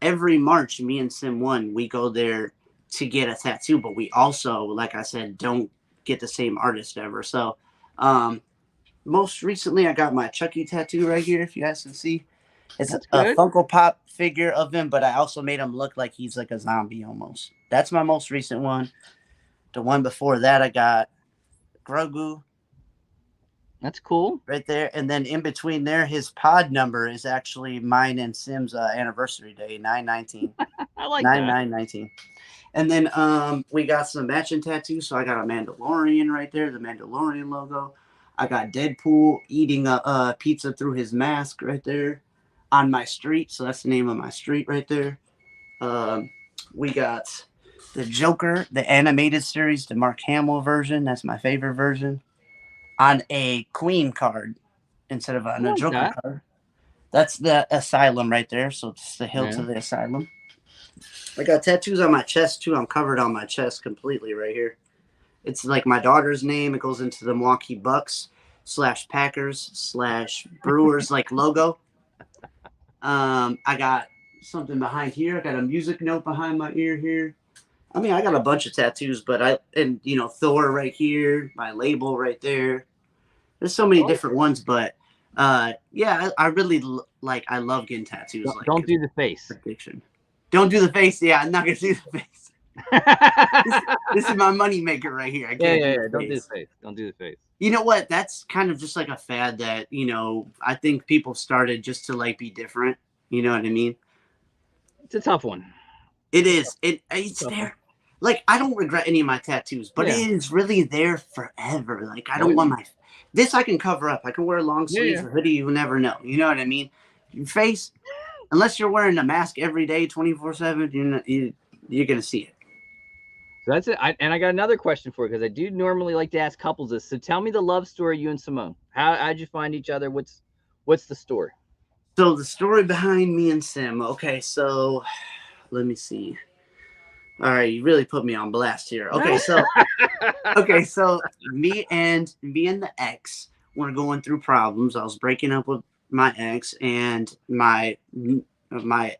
B: Every March, me and Sim One, we go there to get a tattoo, but we also, like I said, don't get the same artist ever. So, most recently, I got my Chucky tattoo right here. If you guys can see, it's a Funko Pop figure of him, but I also made him look like he's like a zombie almost. That's my most recent one. The one before that, I got Grogu.
A: That's cool.
B: Right there. And then in between there, his pod number is actually mine and Sim's anniversary day, 9/19.
A: I like
B: 9/9/19. And then we got some matching tattoos. So I got a Mandalorian right there, the Mandalorian logo. I got Deadpool eating a pizza through his mask right there on my street. So that's the name of my street right there. We got the Joker, the animated series, the Mark Hamill version. That's my favorite version. On a Queen card instead of on a Joker card. That's the asylum right there. So it's the hill to the asylum. I got tattoos on my chest too. I'm covered on my chest completely right here. It's like my daughter's name. It goes into the Milwaukee Bucks / Packers / Brewers like logo. I got something behind here. I got a music note behind my ear here. I mean, I got a bunch of tattoos, but Thor right here, my label right there. There's so many different ones, but yeah, I really I love getting tattoos.
A: Don't do the face.
B: Addiction. Don't do the face. Yeah, I'm not gonna do the face. this is my money maker right here. I can't
A: Don't do the face. Don't do the face.
B: You know what? That's kind of just like a fad that I think people started just to like be different. You know what I mean?
A: It's a tough one.
B: It is. It's there. Like, I don't regret any of my tattoos, but it is really there forever. Like, I don't want my... This I can cover up. I can wear long sleeves or hoodie. You never know. You know what I mean? Your face, unless you're wearing a mask every day, 24/7, you're going to see it.
A: So that's it. And I got another question for you, because I do normally like to ask couples this. So tell me the love story, you and Simone. How'd you find each other? What's the story?
B: So the story behind me and Sim. Okay, so let me see. All right, you really put me on blast here. Okay, so me and the ex were going through problems. I was breaking up with my ex, and my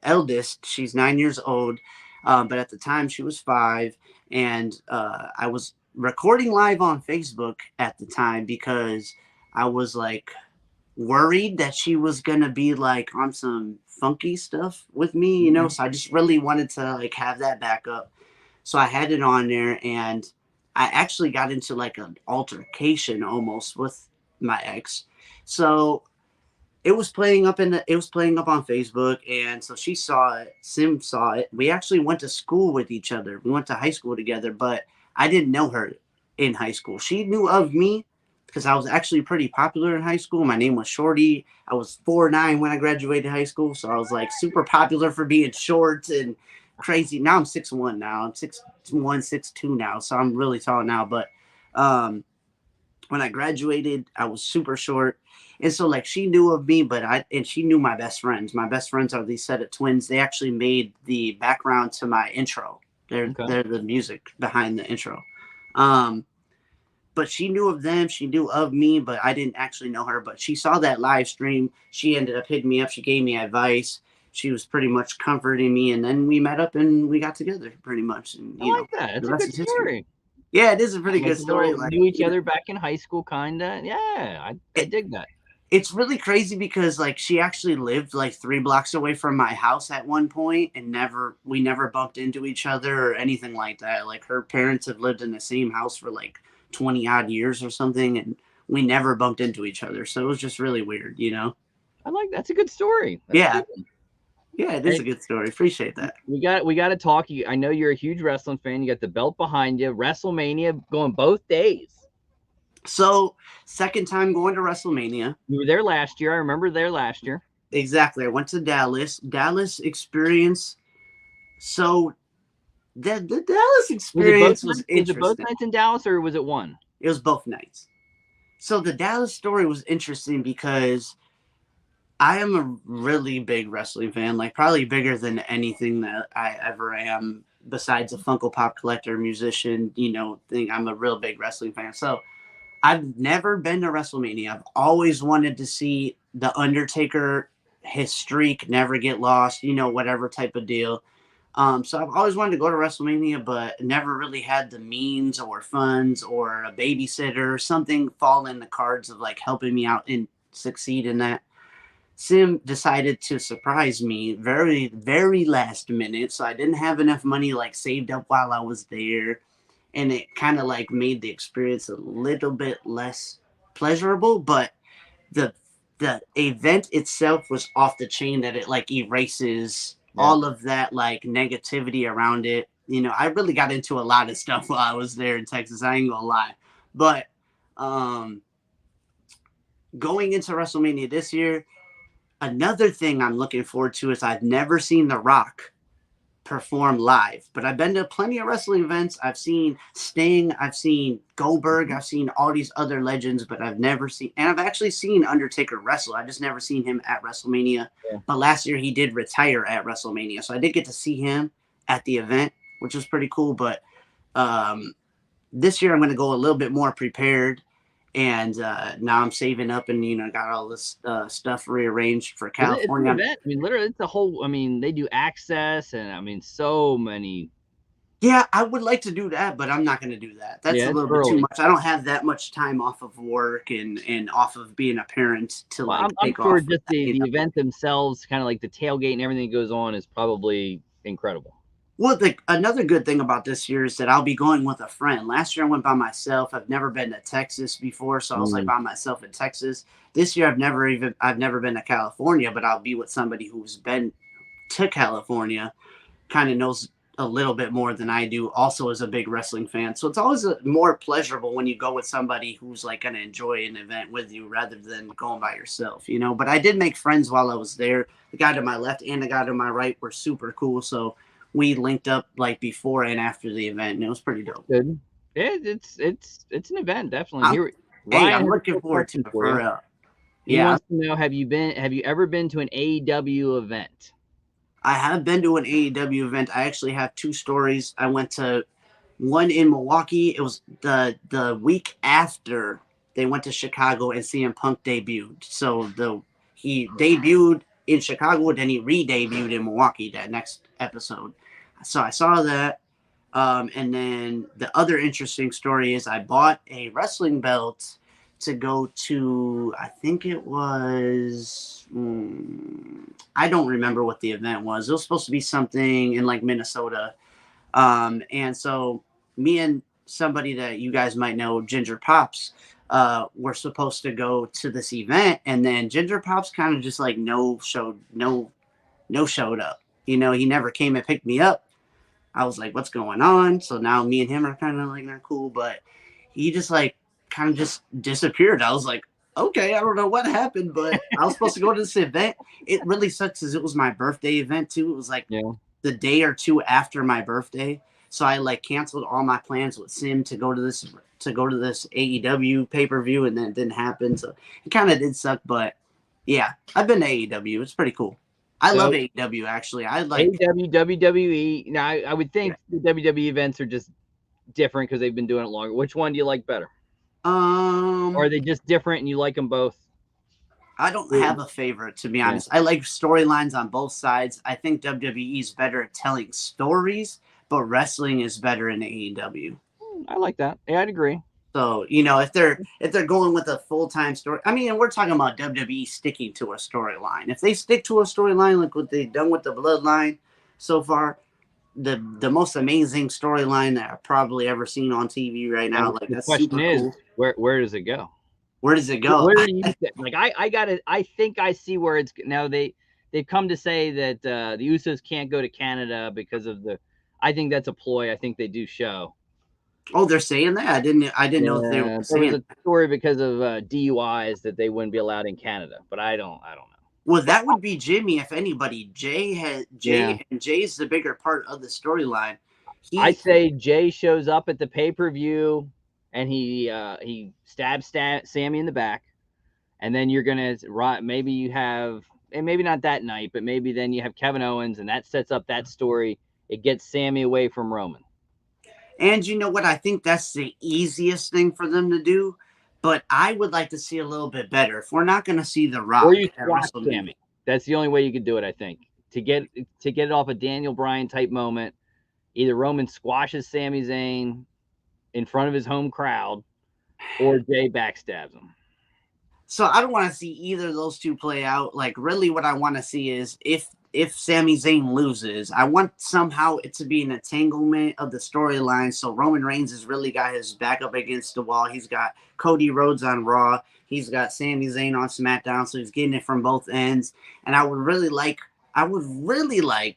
B: eldest, she's 9 years old, but at the time she was 5, and I was recording live on Facebook at the time because I was like worried that she was gonna be like on some funky stuff with me, so I just really wanted to like have that backup. So I had it on there, and I actually got into like an altercation almost with my ex. So it was playing up on Facebook, and so she saw it, Sim saw it. We actually went to school with each other. We went to high school together, but I didn't know her in high school. She knew of me because I was actually pretty popular in high school. My name was Shorty. I was 4'9" when I graduated high school, so I was like super popular for being short and crazy. Now I'm 6'1" now. I'm 6'1", 6'2" now, so I'm really tall now. But when I graduated, I was super short. And so like she knew of me, and she knew my best friends. My best friends are these set of twins. They actually made the background to my intro. They're the music behind the intro. But she knew of them. She knew of me, but I didn't actually know her. But she saw that live stream. She ended up hitting me up. She gave me advice. She was pretty much comforting me, and then we met up and we got together pretty much. And
A: I like that. It's a good story.
B: Yeah, it is a pretty good story.
A: Like, knew each other back in high school, kinda. Yeah, I dig that.
B: It's really crazy because like she actually lived like 3 blocks away from my house at one point, and we never bumped into each other or anything like that. Like her parents have lived in the same house for like 20 odd years or something, and we never bumped into each other. So it was just really weird,
A: I like that's a good story.
B: Yeah, it is a good story. Appreciate that.
A: We got to talk. I know you're a huge wrestling fan. You got the belt behind you. WrestleMania going both days.
B: So, second time going to WrestleMania.
A: You were there last year. I remember there last year.
B: Exactly. I went to Dallas. Dallas experience. So, the Dallas experience was
A: Was it both
B: interesting.
A: nights in Dallas, or was it one?
B: It was both nights. So the Dallas story was interesting because I am a really big wrestling fan, like probably bigger than anything that I ever am besides a Funko Pop collector, musician, thing. I'm a real big wrestling fan. So I've never been to WrestleMania. I've always wanted to see The Undertaker, his streak never get lost, whatever type of deal. So I've always wanted to go to WrestleMania, but never really had the means or funds or a babysitter or something fall in the cards of like helping me out and succeed in that. Sim decided to surprise me very, very last minute. So I didn't have enough money like saved up while I was there. And it kind of like made the experience a little bit less pleasurable, but the the event itself was off the chain that it like erases all of that like negativity around it. I really got into a lot of stuff while I was there in Texas. I ain't gonna lie. But um going into WrestleMania this year, another thing I'm looking forward to is I've never seen The Rock perform live, but I've been to plenty of wrestling events. I've seen Sting, I've seen Goldberg, I've seen all these other legends, but I've never seen, and I've actually seen Undertaker wrestle. I just never seen him at WrestleMania.
A: Yeah.
B: But last year he did retire at WrestleMania, so I did get to see him at the event, which was pretty cool. But this year I'm going to go a little bit more prepared. And now I'm saving up and, got all this stuff rearranged for California.
A: It's an event. I mean, literally, it's a whole, they do access and, so many.
B: Yeah, I would like to do that, but I'm not going to do that. That's a little bit too much. I don't have that much time off of work and off of being a parent to take
A: I'm sure
B: off.
A: Just the event themselves, kind of like the tailgate and everything that goes on is probably incredible.
B: Well, another good thing about this year is that I'll be going with a friend. Last year I went by myself. I've never been to Texas before, so I was like by myself in Texas. This year I've never been to California, but I'll be with somebody who's been to California, kind of knows a little bit more than I do, also is a big wrestling fan. So it's always more pleasurable when you go with somebody who's like going to enjoy an event with you rather than going by yourself, But I did make friends while I was there. The guy to my left and the guy to my right were super cool, so we linked up like before and after the event, and it was pretty dope.
A: Good. Yeah, it's an event, definitely.
B: I'm looking forward to it for real.
A: He wants to know, have you ever been to an AEW event?
B: I have been to an AEW event. I actually have two stories. I went to one in Milwaukee. It was the week after they went to Chicago and CM Punk debuted. So he debuted in Chicago, then he re-debuted in Milwaukee that next episode. So I saw that. And then the other interesting story is I bought a wrestling belt to go to, I think it was, I don't remember what the event was. It was supposed to be something in like Minnesota. And so me and somebody that you guys might know, Ginger Pops, were supposed to go to this event, and then Ginger Pops kind of just like showed up. He never came and picked me up. I was like, what's going on? So now me and him are kind of like not cool, but he just like kind of just disappeared. I was like, okay, I don't know what happened, but I was supposed to go to this event. It really sucks because it was my birthday event too. It was like the day or two after my birthday. So I like canceled all my plans with Sim to go to this AEW pay-per-view, and then it didn't happen. So it kind of did suck, but yeah, I've been to AEW. It's pretty cool. I love AEW actually. I like
A: AEW, WWE. Now I would think the WWE events are just different because they've been doing it longer. Which one do you like better? Or are they just different and you like them both?
B: I don't have a favorite, to be honest. I like storylines on both sides. I think WWE is better at telling stories, but wrestling is better in AEW.
A: I like that. Yeah, I'd agree.
B: So, if they're going with a full-time story, and we're talking about WWE sticking to a storyline. If they stick to a storyline like what they've done with the Bloodline so far, the most amazing storyline that I've probably ever seen on TV right now. Like that's super cool.
A: Where does it go?
B: Where does it go?
A: Where do you like? I think I see where it's now. They've come to say that the Usos can't go to Canada because of I think that's a ploy. I think they do show.
B: Oh, they're saying that? I didn't know if they were saying.
A: There was a story because of DUIs that they wouldn't be allowed in Canada, but I don't know.
B: Well, that would be Jimmy if anybody. Jay's the bigger part of the storyline.
A: I
B: He
A: say Jay shows up at the pay-per-view and he stabs Sammy in the back, and then you're gonna maybe you have, and maybe not that night, but maybe then you have Kevin Owens, and that sets up that story. It gets Sammy away from Roman.
B: And you know what? I think that's the easiest thing for them to do. But I would like to see a little bit better. If we're not going to see The
A: Or
B: Rock
A: you
B: at
A: squash
B: WrestleMania,
A: Sammy. That's the only way you could do it, I think. To get it off a Daniel Bryan type moment, either Roman squashes Sami Zayn in front of his home crowd, or Jay backstabs him.
B: so I don't want to see either of those two play out. Like, really, what I want to see is if Sami Zayn loses, I want somehow it to be an entanglement of the storyline. So Roman Reigns has really got his back up against the wall. He's got Cody Rhodes on Raw. He's got Sami Zayn on SmackDown. So he's getting it from both ends. And I would really like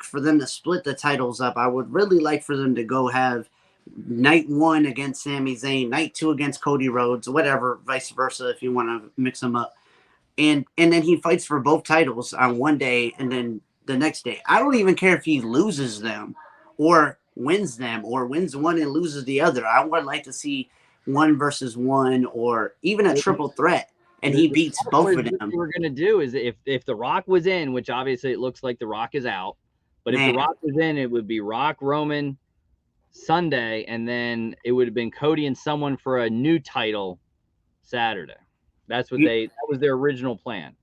B: for them to split the titles up. I would really like for them to go have night 1 against Sami Zayn, night 2 against Cody Rhodes, whatever, vice versa, if you want to mix them up. And then he fights for both titles on one day, and then the next day. I don't even care if he loses them or wins one and loses the other. I would like to see 1 versus 1 or even a triple threat, and he beats both of them.
A: What we're gonna do is if The Rock was in, which obviously it looks like The Rock is out, but if The Rock was in, it would be Rock, Roman, Sunday, and then it would have been Cody and someone for a new title Saturday. That was their original plan.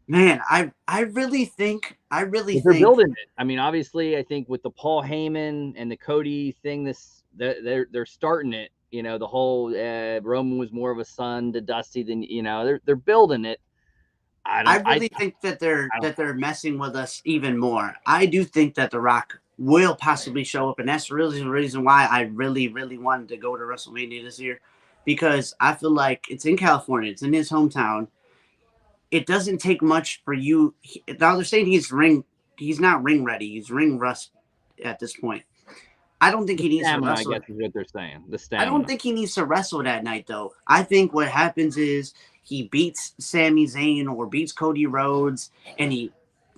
B: Man, I really think
A: they're building it. I mean, obviously, I think with the Paul Heyman and the Cody thing, they're starting it. You know, the whole Roman was more of a son to Dusty than, they're building it.
B: I really think that they're messing with us even more. I do think that The Rock will possibly show up, and that's really the reason why I really, really wanted to go to WrestleMania this year, because I feel like it's in California, it's in his hometown. It doesn't take much for you. Now they're saying he's not ring ready, he's ring rust at this point. I don't think he needs to wrestle.
A: I guess is what they're saying. The stamina.
B: I don't think he needs to wrestle that night, though. I think what happens is he beats Sami Zayn or beats Cody Rhodes, and he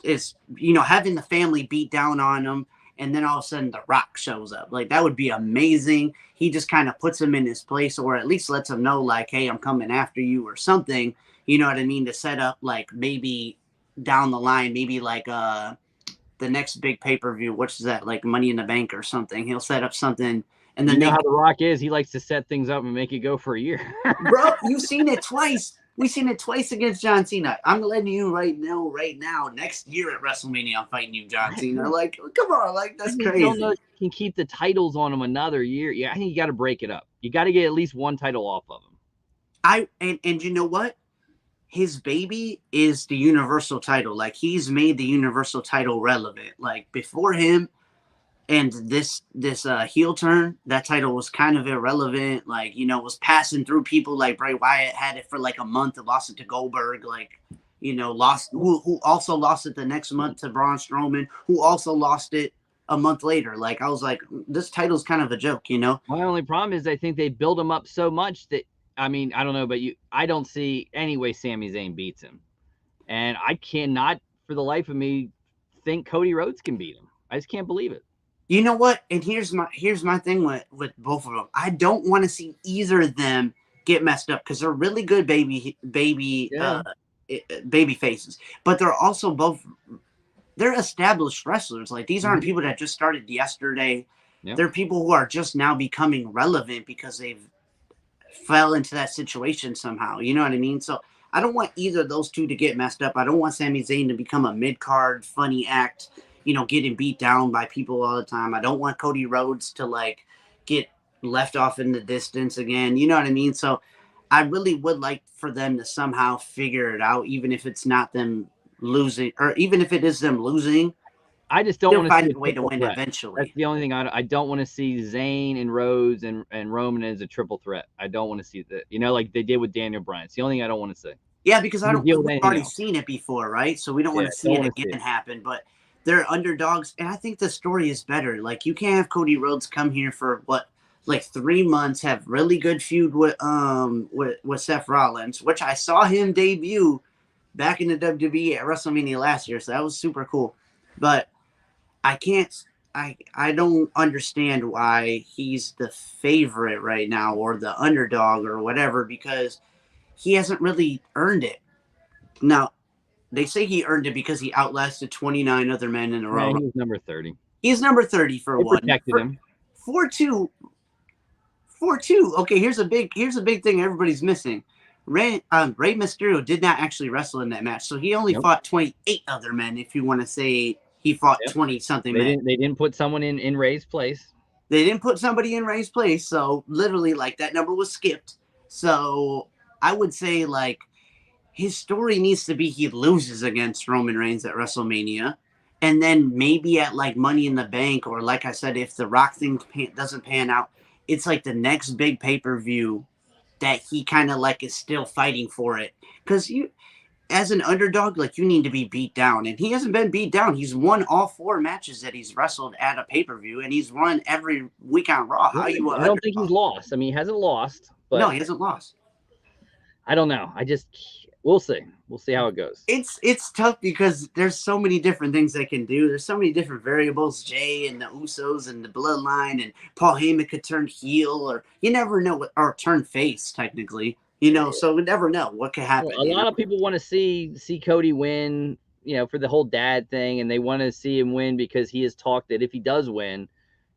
B: is, having the family beat down on him, and then all of a sudden The Rock shows up. Like, that would be amazing. He just kind of puts him in his place, or at least lets him know, like, hey, I'm coming after you or something. You know what I mean? To set up, like, maybe down the line, maybe like the next big pay-per-view, which is that, like Money in the Bank or something. He'll set up something, and then
A: how The Rock is. He likes to set things up and make it go for a year.
B: Bro, you've seen it twice. We've seen it twice against John Cena. I'm letting you right now. Next year at WrestleMania, I'm fighting you, John Cena. Like, come on, like, that's crazy.
A: Don't know if you can keep the titles on him another year. Yeah, I think you got to break it up. You got to get at least one title off of him.
B: And you know what? His baby is the Universal title. Like, he's made the Universal title relevant. Like, before him and this heel turn, that title was kind of irrelevant. Like, was passing through people. Like, Bray Wyatt had it for like a month and lost it to Goldberg. Like, who also lost it the next month to Braun Strowman, who also lost it a month later. Like, I was like, this title's kind of a joke, My
A: only problem is I think they build him up so much that, I mean, I don't know, but I don't see any way Sami Zayn beats him. And I cannot, for the life of me, think Cody Rhodes can beat him. I just can't believe it.
B: You know what? And here's my thing with both of them. I don't want to see either of them get messed up, because they're really good baby faces. But they're also they're established wrestlers. Like, these aren't people that just started yesterday. Yeah. They're people who are just now becoming relevant because they've fell into that situation somehow. You know what I mean? So I don't want either of those two to get messed up. I don't want Sami Zayn to become a mid-card funny act, getting beat down by people all the time. I don't want Cody Rhodes to, like, get left off in the distance again. You know what I mean? So I really would like for them to somehow figure it out, even if it's not them losing, or even if it is them losing.
A: I just don't want to
B: find a way to win eventually.
A: That's the only thing I don't want to see Zayn and Rhodes and Roman as a triple threat. I don't want to see that, like they did with Daniel Bryan. It's the only thing I don't want to see.
B: Yeah, because we've already seen it before, right? So we don't want to see it again happen. But they're underdogs, and I think the story is better. Like, you can't have Cody Rhodes come here for 3 months, have really good feud with Seth Rollins, which I saw him debut back in the WWE at WrestleMania last year, so that was super cool. But I can't I don't understand why he's the favorite right now or the underdog or whatever, because he hasn't really earned it. Now, they say he earned it because he outlasted 29 other men in a
A: Yeah,
B: row.
A: he was number 30.
B: He's number 30 for
A: They
B: one.
A: protected him.
B: 4-2. 4-2. Okay, here's a big thing everybody's missing. Rey Mysterio did not actually wrestle in that match, so he only fought 28 other men. If you want to say he fought 20 something men,
A: they didn't put someone in Ray's place.
B: They didn't put somebody in Ray's place, so literally, like, that number was skipped. So I would say, like, his story needs to be he loses against Roman Reigns at WrestleMania, and then maybe at, like, Money in the Bank, or like I said, if the Rock thing doesn't pan out, it's like the next big pay-per-view that he kind of, like, is still fighting for it. Because you, as an underdog, like, you need to be beat down, and he hasn't been beat down. He's won all 4 matches that he's wrestled at a pay-per-view, and he's won every week on Raw. How you?
A: I don't think he's lost. I mean, he hasn't lost, but
B: no, he hasn't lost.
A: I don't know. We'll see. We'll see how it goes.
B: It's tough because there's so many different things they can do. There's so many different variables. Jay and the Usos and the Bloodline, and Paul Heyman could turn heel, or you never know, or turn face technically. So we never know what could happen.
A: Well, a lot of people want to see Cody win, for the whole dad thing, and they want to see him win because he has talked that if he does win,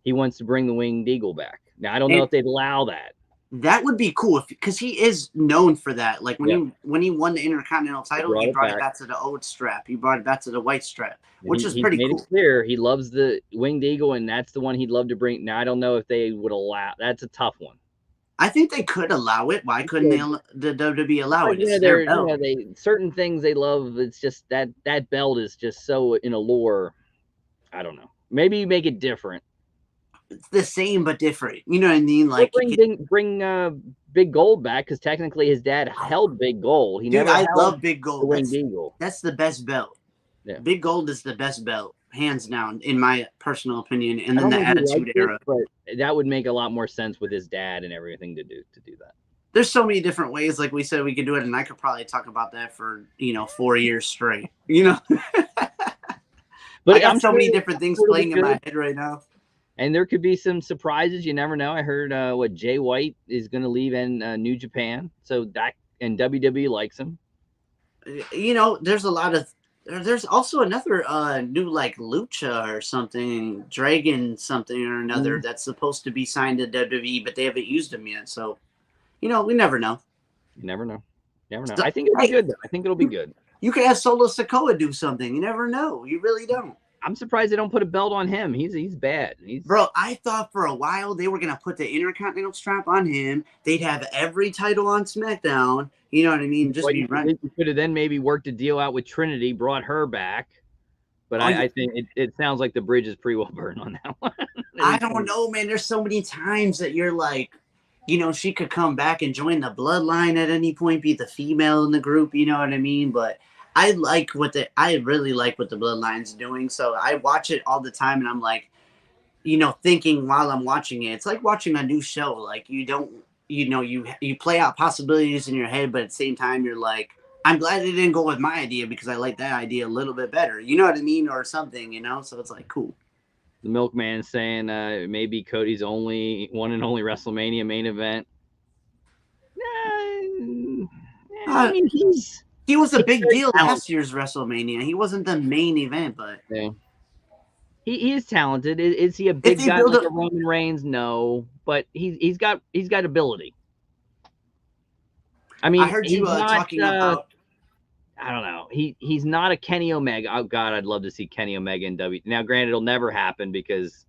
A: he wants to bring the Winged Eagle back. Now, I don't know if they'd allow that.
B: That would be cool because he is known for that. Like when he won the Intercontinental title, he brought it back to the old strap. He brought it back to the white strap, which is pretty cool.
A: It clear he loves the Winged Eagle, and that's the one he'd love to bring. Now, I don't know if they would allow. That's a tough one.
B: I think they could allow it. Why couldn't the WWE allow it?
A: Certain things they love. It's just that belt is just so in allure. I don't know. Maybe you make it different.
B: It's the same but different. You know what I mean? Like
A: bring Big Gold back, because technically his dad held Big Gold.
B: I love Big Gold.
A: The Winged Eagle.
B: That's the best belt.
A: Yeah.
B: Big Gold is the best belt, hands down, in my personal opinion. And then the Attitude Era.
A: But that would make a lot more sense with his dad and everything to do that.
B: There's so many different ways, like we said, we could do it, and I could probably talk about that for 4 years straight. But I got so many different things playing in my head right now.
A: And there could be some surprises. You never know. I heard Jay White is going to leave in New Japan, and WWE likes him.
B: There's a lot of. There's also another new, like, Lucha or something, Dragon something or another that's supposed to be signed to WWE, but they haven't used him yet. So, we never know.
A: You never know. So, I think it'll be good, though. I think it'll be good.
B: You could have Solo Sikoa do something. You never know. You really don't.
A: I'm surprised they don't put a belt on him. He's bad.
B: Bro, I thought for a while they were going to put the Intercontinental strap on him. They'd have every title on SmackDown. You know what I mean? Just be running.
A: You could have then maybe worked a deal out with Trinity, brought her back. But I think it sounds like the bridge is pretty well burned on that one.
B: I don't know, man. There's so many times that you're like, she could come back and join the Bloodline at any point, be the female in the group. You know what I mean? But I really like what the Bloodline's doing. So I watch it all the time, and I'm like, thinking while I'm watching it, it's like watching a new show. Like, you don't, you play out possibilities in your head, but at the same time, you're like, I'm glad they didn't go with my idea because I like that idea a little bit better. You know what I mean? Or something, so it's like, cool.
A: The Milkman saying maybe Cody's only one and only WrestleMania main event. I mean,
B: he was a big deal last year's WrestleMania. He wasn't the main event, but
A: he is talented. Is he a big guy like a Roman Reigns? No, but he's got ability. I mean,
B: I heard you talking about.
A: I don't know. He's not a Kenny Omega. Oh God, I'd love to see Kenny Omega in W. Now, granted, it'll never happen because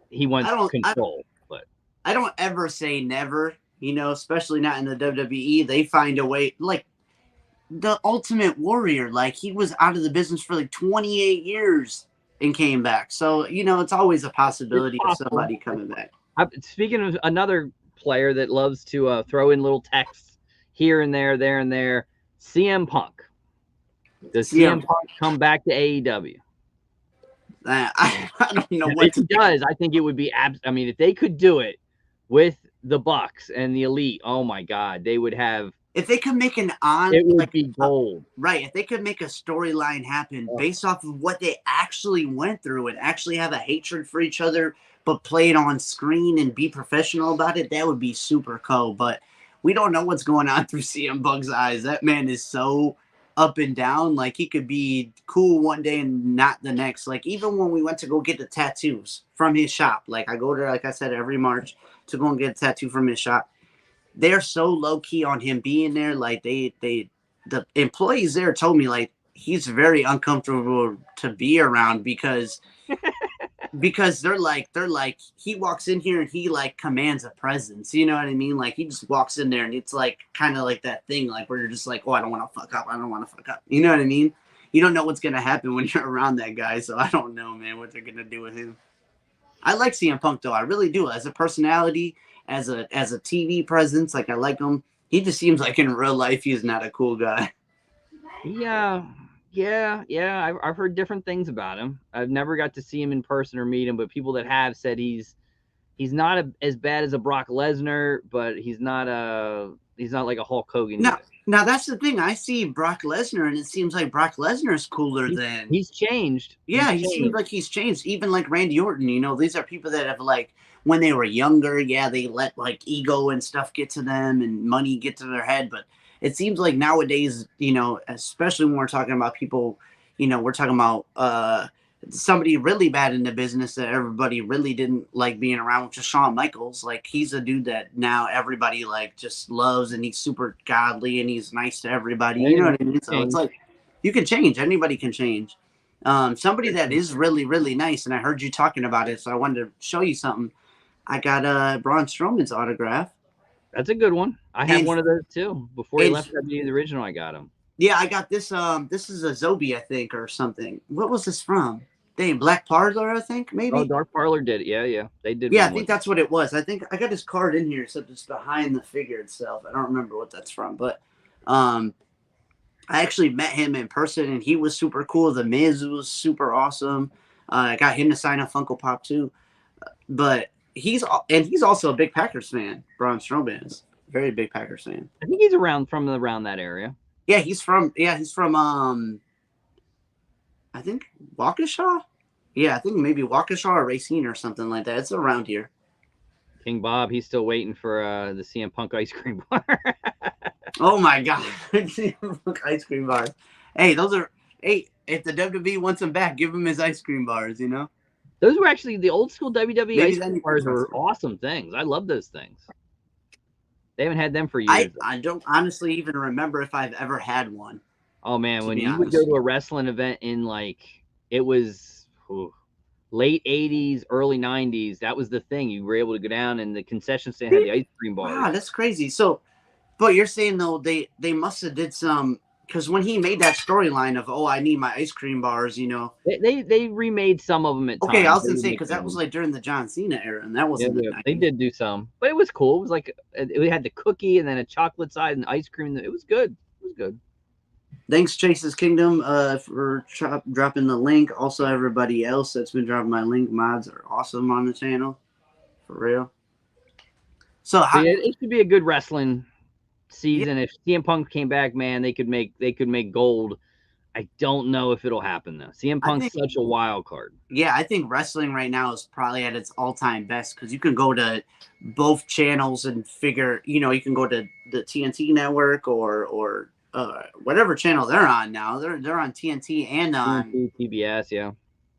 A: he wants control. But
B: I don't ever say never. Especially not in the WWE. They find a way, like the Ultimate Warrior. Like, he was out of the business for like 28 years and came back. So it's always a possibility of somebody coming back.
A: Speaking of another player that loves to throw in little texts here and there, CM Punk. Does CM Punk come back to AEW?
B: I don't know what
A: if he does. I think it would be if they could do it with the Bucks and the Elite, oh my God, they would have
B: if they could make an on
A: It would
B: like
A: be gold.
B: right, if they could make a storyline happen based off of what they actually went through and actually have a hatred for each other, but play it on screen and be professional about it, that would be super cool. But we don't know what's going on through CM Punk's eyes. That man is so up and down. Like he could be cool one day and not the next. Like even when we went to go get the tattoos from his shop, like I go there, like I said, every March to go and get a tattoo from his shop. They're so low key on him being there. Like the employees there told me like he's very uncomfortable to be around because they're like he walks in here and he like commands a presence. You know what I mean? Like he just walks in there and it's like kind of like that thing like where you're just like, oh, I don't want to fuck up. I don't want to fuck up. You know what I mean? You don't know what's gonna happen when you're around that guy. So I don't know, man, what they're gonna do with him. I like CM Punk though. I really do. As a personality, as a TV presence, like I like him. He just seems like in real life he's not a cool guy.
A: Yeah. I've heard different things about him. I've never got to see him in person or meet him, but people that have said he's not as bad as a Brock Lesnar, but he's not like a Hulk Hogan.
B: Now that's the thing. I see Brock Lesnar, and it seems like Brock Lesnar is cooler than
A: he's changed.
B: Yeah, he seems like he's changed. Even like Randy Orton, you know, these are people that have like when they were younger, yeah, they let like ego and stuff get to them and money get to their head, but it seems like nowadays, you know, especially when we're talking about people, you know, we're talking about somebody really bad in the business that everybody really didn't like being around, which is Shawn Michaels. Like he's a dude that now everybody like just loves, and he's super godly and he's nice to everybody. You know what I mean? So it's like you can change. Anybody can change. Somebody that is really, really nice, and I heard you talking about it, so I wanted to show you something. I got Braun Strowman's autograph.
A: That's a good one. I had one of those too. Before he left WWE, the original, I got him.
B: Yeah, I got this. This is a Zobie, I think, or something. What was this from? Dang, Black Parlor, I think, maybe.
A: Oh, Dark Parlor did it. Yeah, they did.
B: Yeah, I think that's what it was. I think I got his card in here, except it's behind the figure itself. I don't remember what that's from, but I actually met him in person, and he was super cool. The Miz was super awesome. I got him to sign a Funko Pop too, but he's also a big Packers fan. Braun Strowman is very big Packers fan.
A: I think he's from around that area.
B: Yeah, he's from I think Waukesha. Yeah, I think maybe Waukesha or Racine or something like that. It's around here.
A: King Bob, he's still waiting for the CM Punk ice cream bar.
B: Oh my god, CM Punk ice cream bars. Hey, those are if the WWE wants him back, give him his ice cream bars. You know.
A: Those were actually the old school WWE ice cream bars were awesome things. I love those things. They haven't had them for years.
B: I don't honestly even remember if I've ever had one.
A: Oh man, when you would go to a wrestling event in like it was late 80s, early 90s, that was the thing. You were able to go down and the concession stand had the ice cream bars.
B: Wow, that's crazy. So, but you're saying though they must have did some. Because when he made that storyline of, oh, I need my ice cream bars, you know.
A: They remade some of them at times.
B: Okay, I was going to say, because that was like during the John Cena era, and that wasn't
A: they did do some. But it was cool. It was like, it had the cookie and then a chocolate side and ice cream. It was good. It was good.
B: Thanks, Chase's Kingdom, for dropping the link. Also, everybody else that's been dropping my link. Mods are awesome on the channel. For real. So
A: it should be a good wrestling season. If CM Punk came back, man, they could make gold. I don't know if it'll happen though. CM Punk's such a wild card.
B: Yeah, I think wrestling right now is probably at its all-time best because you can go to both channels and figure, you know, you can go to the TNT network or whatever channel they're on now. They're on TNT and on
A: TBS, yeah.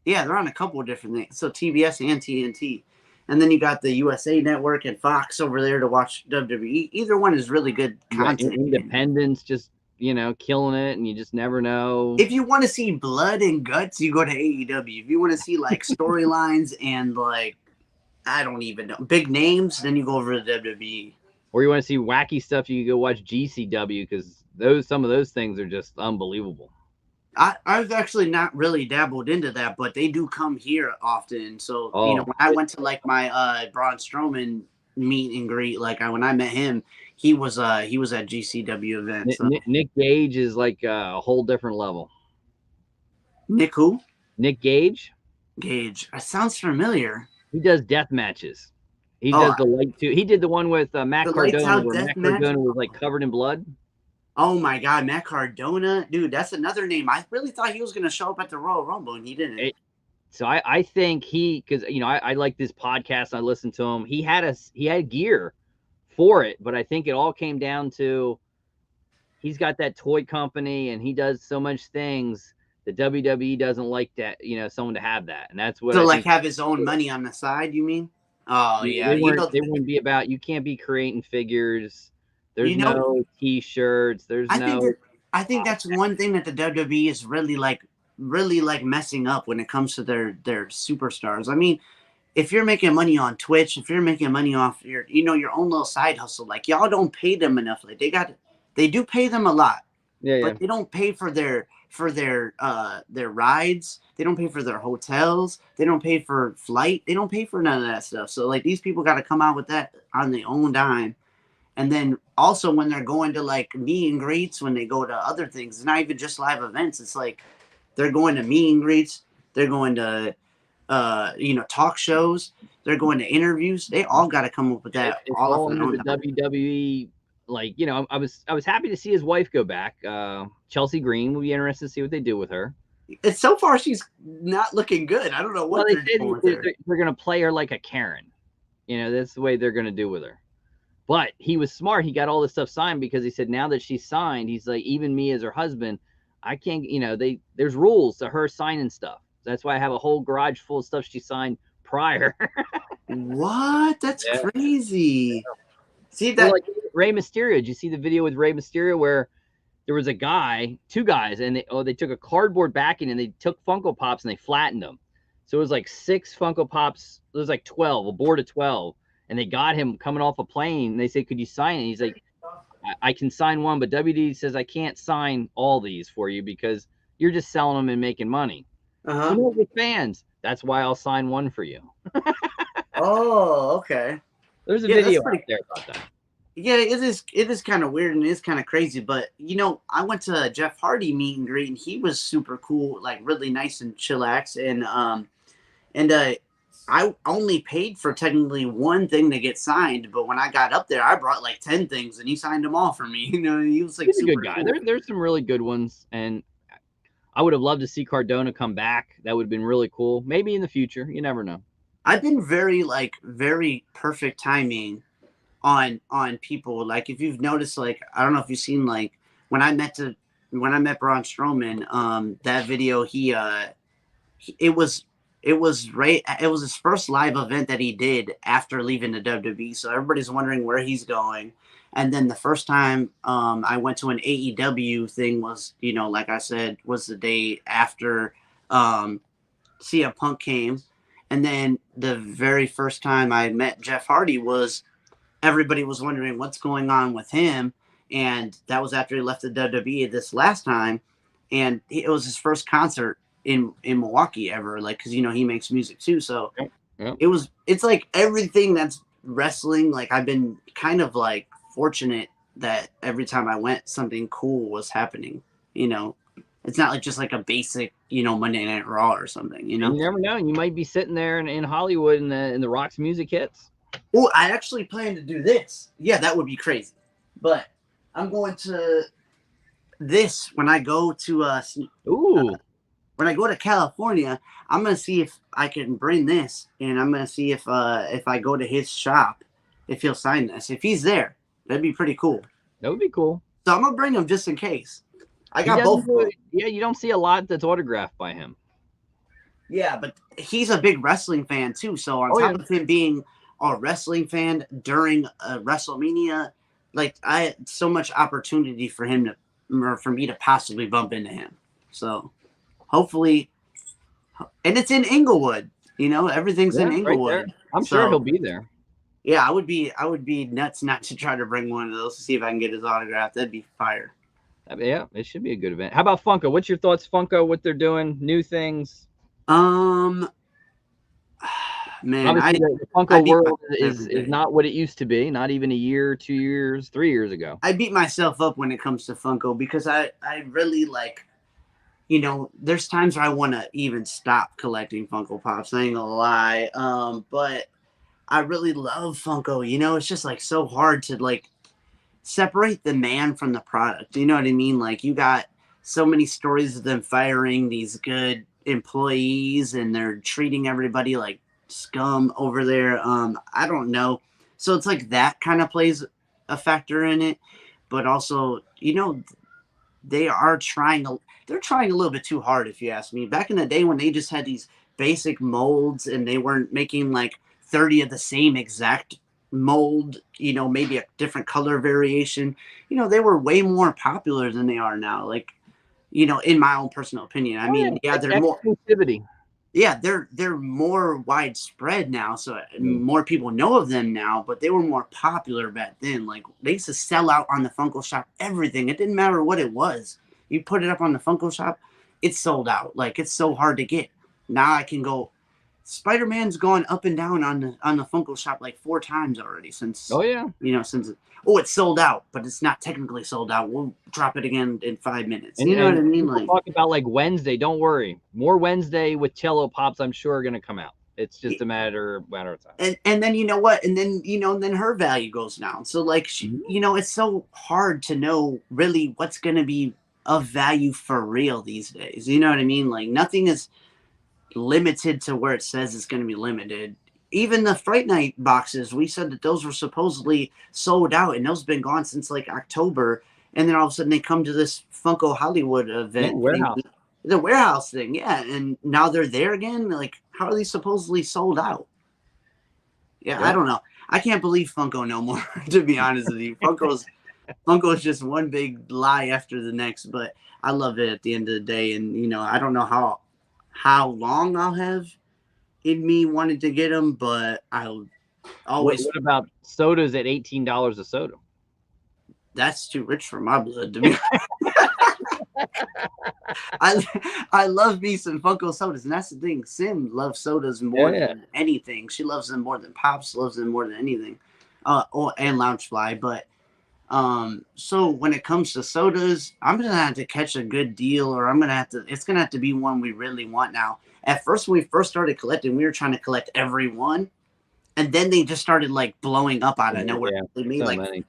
B: Yeah, they're on a couple of different things. So TBS and TNT. And then you got the USA Network and Fox over there to watch WWE. Either one is really good content.
A: Independence, just, you know, killing it, and you just never know.
B: If you want to see blood and guts, you go to AEW. If you want to see, like, storylines and, like, I don't even know, big names, then you go over to WWE.
A: Or you want to see wacky stuff, you can go watch GCW, because some of those things are just unbelievable.
B: I've actually not really dabbled into that, but they do come here often. So, you know, when I went to like my Braun Strowman meet and greet, like when I met him, he was at GCW events. So.
A: Nick Gage is like a whole different level.
B: Nick who?
A: Nick Gage.
B: Gage. That sounds familiar.
A: He does death matches. He does the light too. He did the one with Matt Cardona where Matt Cardona was like covered in blood.
B: Oh my God, Matt Cardona, dude, that's another name. I really thought he was gonna show up at the Royal Rumble, and he didn't.
A: So I think because I like this podcast. I listened to him. He had gear for it, but I think it all came down to he's got that toy company and he does so much things. The WWE doesn't like that, someone to have that, and that's what
B: To
A: I
B: like
A: think.
B: have his own money on the side, you mean? Oh yeah,
A: They wouldn't be about. You can't be creating figures. There's
B: you know,
A: no T-shirts. There's
B: I think
A: no.
B: that I think that's one thing that the WWE is really like messing up when it comes to their superstars. I mean, if you're making money on Twitch, if you're making money off your own little side hustle, like y'all don't pay them enough. Like they do pay them a lot,
A: Yeah.
B: but they don't pay for their rides. They don't pay for their hotels. They don't pay for flight. They don't pay for none of that stuff. So like these people got to come out with that on their own dime. And then also when they're going to like meet and greets, when they go to other things, it's not even just live events. It's like they're going to meet and greets. They're going to talk shows. They're going to interviews. They all got to come up with that
A: It's
B: all off
A: all
B: their
A: under
B: own
A: the
B: time.
A: WWE. Like I was happy to see his wife go back. Chelsea Green. Will be interested to see what they do with her.
B: And so far, she's not looking good. I don't know what
A: Well,
B: they're doing with her.
A: they're going to play her like a Karen. That's the way they're going to do with her. But he was smart. He got all this stuff signed because he said now that she's signed, he's like, even me as her husband, I can't. There's rules to her signing stuff. That's why I have a whole garage full of stuff she signed prior.
B: What? That's crazy. See
A: Well,
B: that?
A: like Rey Mysterio. Did you see the video with Rey Mysterio where there was two guys, and they took a cardboard backing and they took Funko Pops and they flattened them. So it was like 6 Funko Pops. It was like 12, a board of 12, and they got him coming off a plane. And they said, "Could you sign it?" He's like, I can sign one, but WD says I can't sign all these for you because you're just selling them and making money.
B: Uh-huh.
A: With fans, that's why I'll sign one for you."
B: Oh, okay.
A: There's a
B: Yeah,
A: video
B: that's pretty.
A: out there about that.
B: Yeah, it is. It is kind of weird and it is kind of crazy. But I went to a Jeff Hardy meet and greet, and he was super cool, like really nice and chillax. And I only paid for technically one thing to get signed, but when I got up there, I brought like 10 things, and he signed them all for me. He was like
A: He's a
B: super
A: good guy.
B: cool.
A: There's some really good ones, and I would have loved to see Cardona come back. That would have been really cool. Maybe in the future. You never know.
B: I've been very perfect timing on people. Like if you've noticed, like I don't know if you've seen like when I met Braun Strowman, that video it was his first live event that he did after leaving the WWE. So everybody's wondering where he's going. And then the first time I went to an AEW thing was, like I said, was the day after CM Punk came. And then the very first time I met Jeff Hardy was everybody was wondering what's going on with him. And that was after he left the WWE this last time. And it was his first concert in Milwaukee ever, like, because he makes music too. So
A: Yep.
B: it's like everything that's wrestling. Like I've been kind of like fortunate that every time I went, something cool was happening. It's not like just like a basic, Monday Night Raw or something.
A: And you never know. You might be sitting there in Hollywood and the Rock's music hits.
B: Oh, I actually plan to do this. Yeah, that would be crazy. But I'm going to this when I go to when I go to California. I'm gonna see if I can bring this, and I'm gonna see if I go to his shop, if he'll sign this. If he's there, that'd be pretty cool.
A: That would be cool.
B: So I'm gonna bring him just in case. I got both.
A: Yeah, you don't see a lot that's autographed by him.
B: Yeah, but he's a big wrestling fan too. So on top of him being a wrestling fan during WrestleMania, like I had so much opportunity for me to possibly bump into him. So hopefully, and it's in Inglewood. Everything's in Inglewood.
A: Right, I'm sure he'll be there.
B: Yeah, I would be nuts not to try to bring one of those to see if I can get his autograph. That'd be fire.
A: Yeah, it should be a good event. How about Funko? What's your thoughts, Funko? What they're doing? New things?
B: Man,
A: obviously the Funko world is not what it used to be. Not even a year, 2 years, 3 years ago.
B: I beat myself up when it comes to Funko because I really like. There's times where I want to even stop collecting Funko Pops. I ain't gonna lie. But I really love Funko. It's just like so hard to like separate the man from the product. You know what I mean? Like, you got so many stories of them firing these good employees, and they're treating everybody like scum over there. I don't know. So it's like that kind of plays a factor in it, but also, they are trying. They're trying a little bit too hard, if you ask me. Back in the day when they just had these basic molds and they weren't making like 30 of the same exact mold, maybe a different color variation, they were way more popular than they are now. Like, in my own personal opinion. I mean, yeah,
A: like
B: they're more
A: exclusivity.
B: yeah, they're more widespread now, so
A: Mm.
B: more people know of them now, but they were more popular back then. Like, they used to sell out on the Funko Shop everything. It didn't matter what it was. You put it up on the Funko Shop, it's sold out. Like, it's so hard to get. Now I can go. Spider-Man's gone up and down on the Funko Shop like 4 times already since.
A: Oh yeah.
B: Since it's sold out, but it's not technically sold out. We'll drop it again in 5 minutes.
A: And,
B: you know what I mean?
A: Like, talk about like Wednesday. Don't worry, more Wednesday with Cello Pops, I'm sure, are going to come out. It's just a matter of time.
B: And then you know what? And then then her value goes down. So like it's so hard to know really what's going to be of value for real these days. You know what I mean? Like, nothing is limited to where it says it's going to be limited. Even the Fright Night boxes, we said that those were supposedly sold out, and those have been gone since like October. And then all of a sudden they come to this Funko Hollywood event, the warehouse thing, yeah. And now they're there again. Like, how are they supposedly sold out? Yeah, I don't know. I can't believe Funko no more, to be honest with you. Funko is just one big lie after the next. But I love it at the end of the day, and I don't know how long I'll have in me wanted to get them, but I'll always.
A: What about sodas at $18 a soda?
B: That's too rich for my blood to be. I love me some Funko sodas, and that's the thing. Sim loves sodas more than anything. She loves them more than Pops. Loves them more than anything. And Loungefly, but so when it comes to sodas, I'm gonna have to catch a good deal, or it's gonna have to be one we really want now. At first, when we first started collecting, we were trying to collect every one, and then they just started like blowing up out of nowhere. They made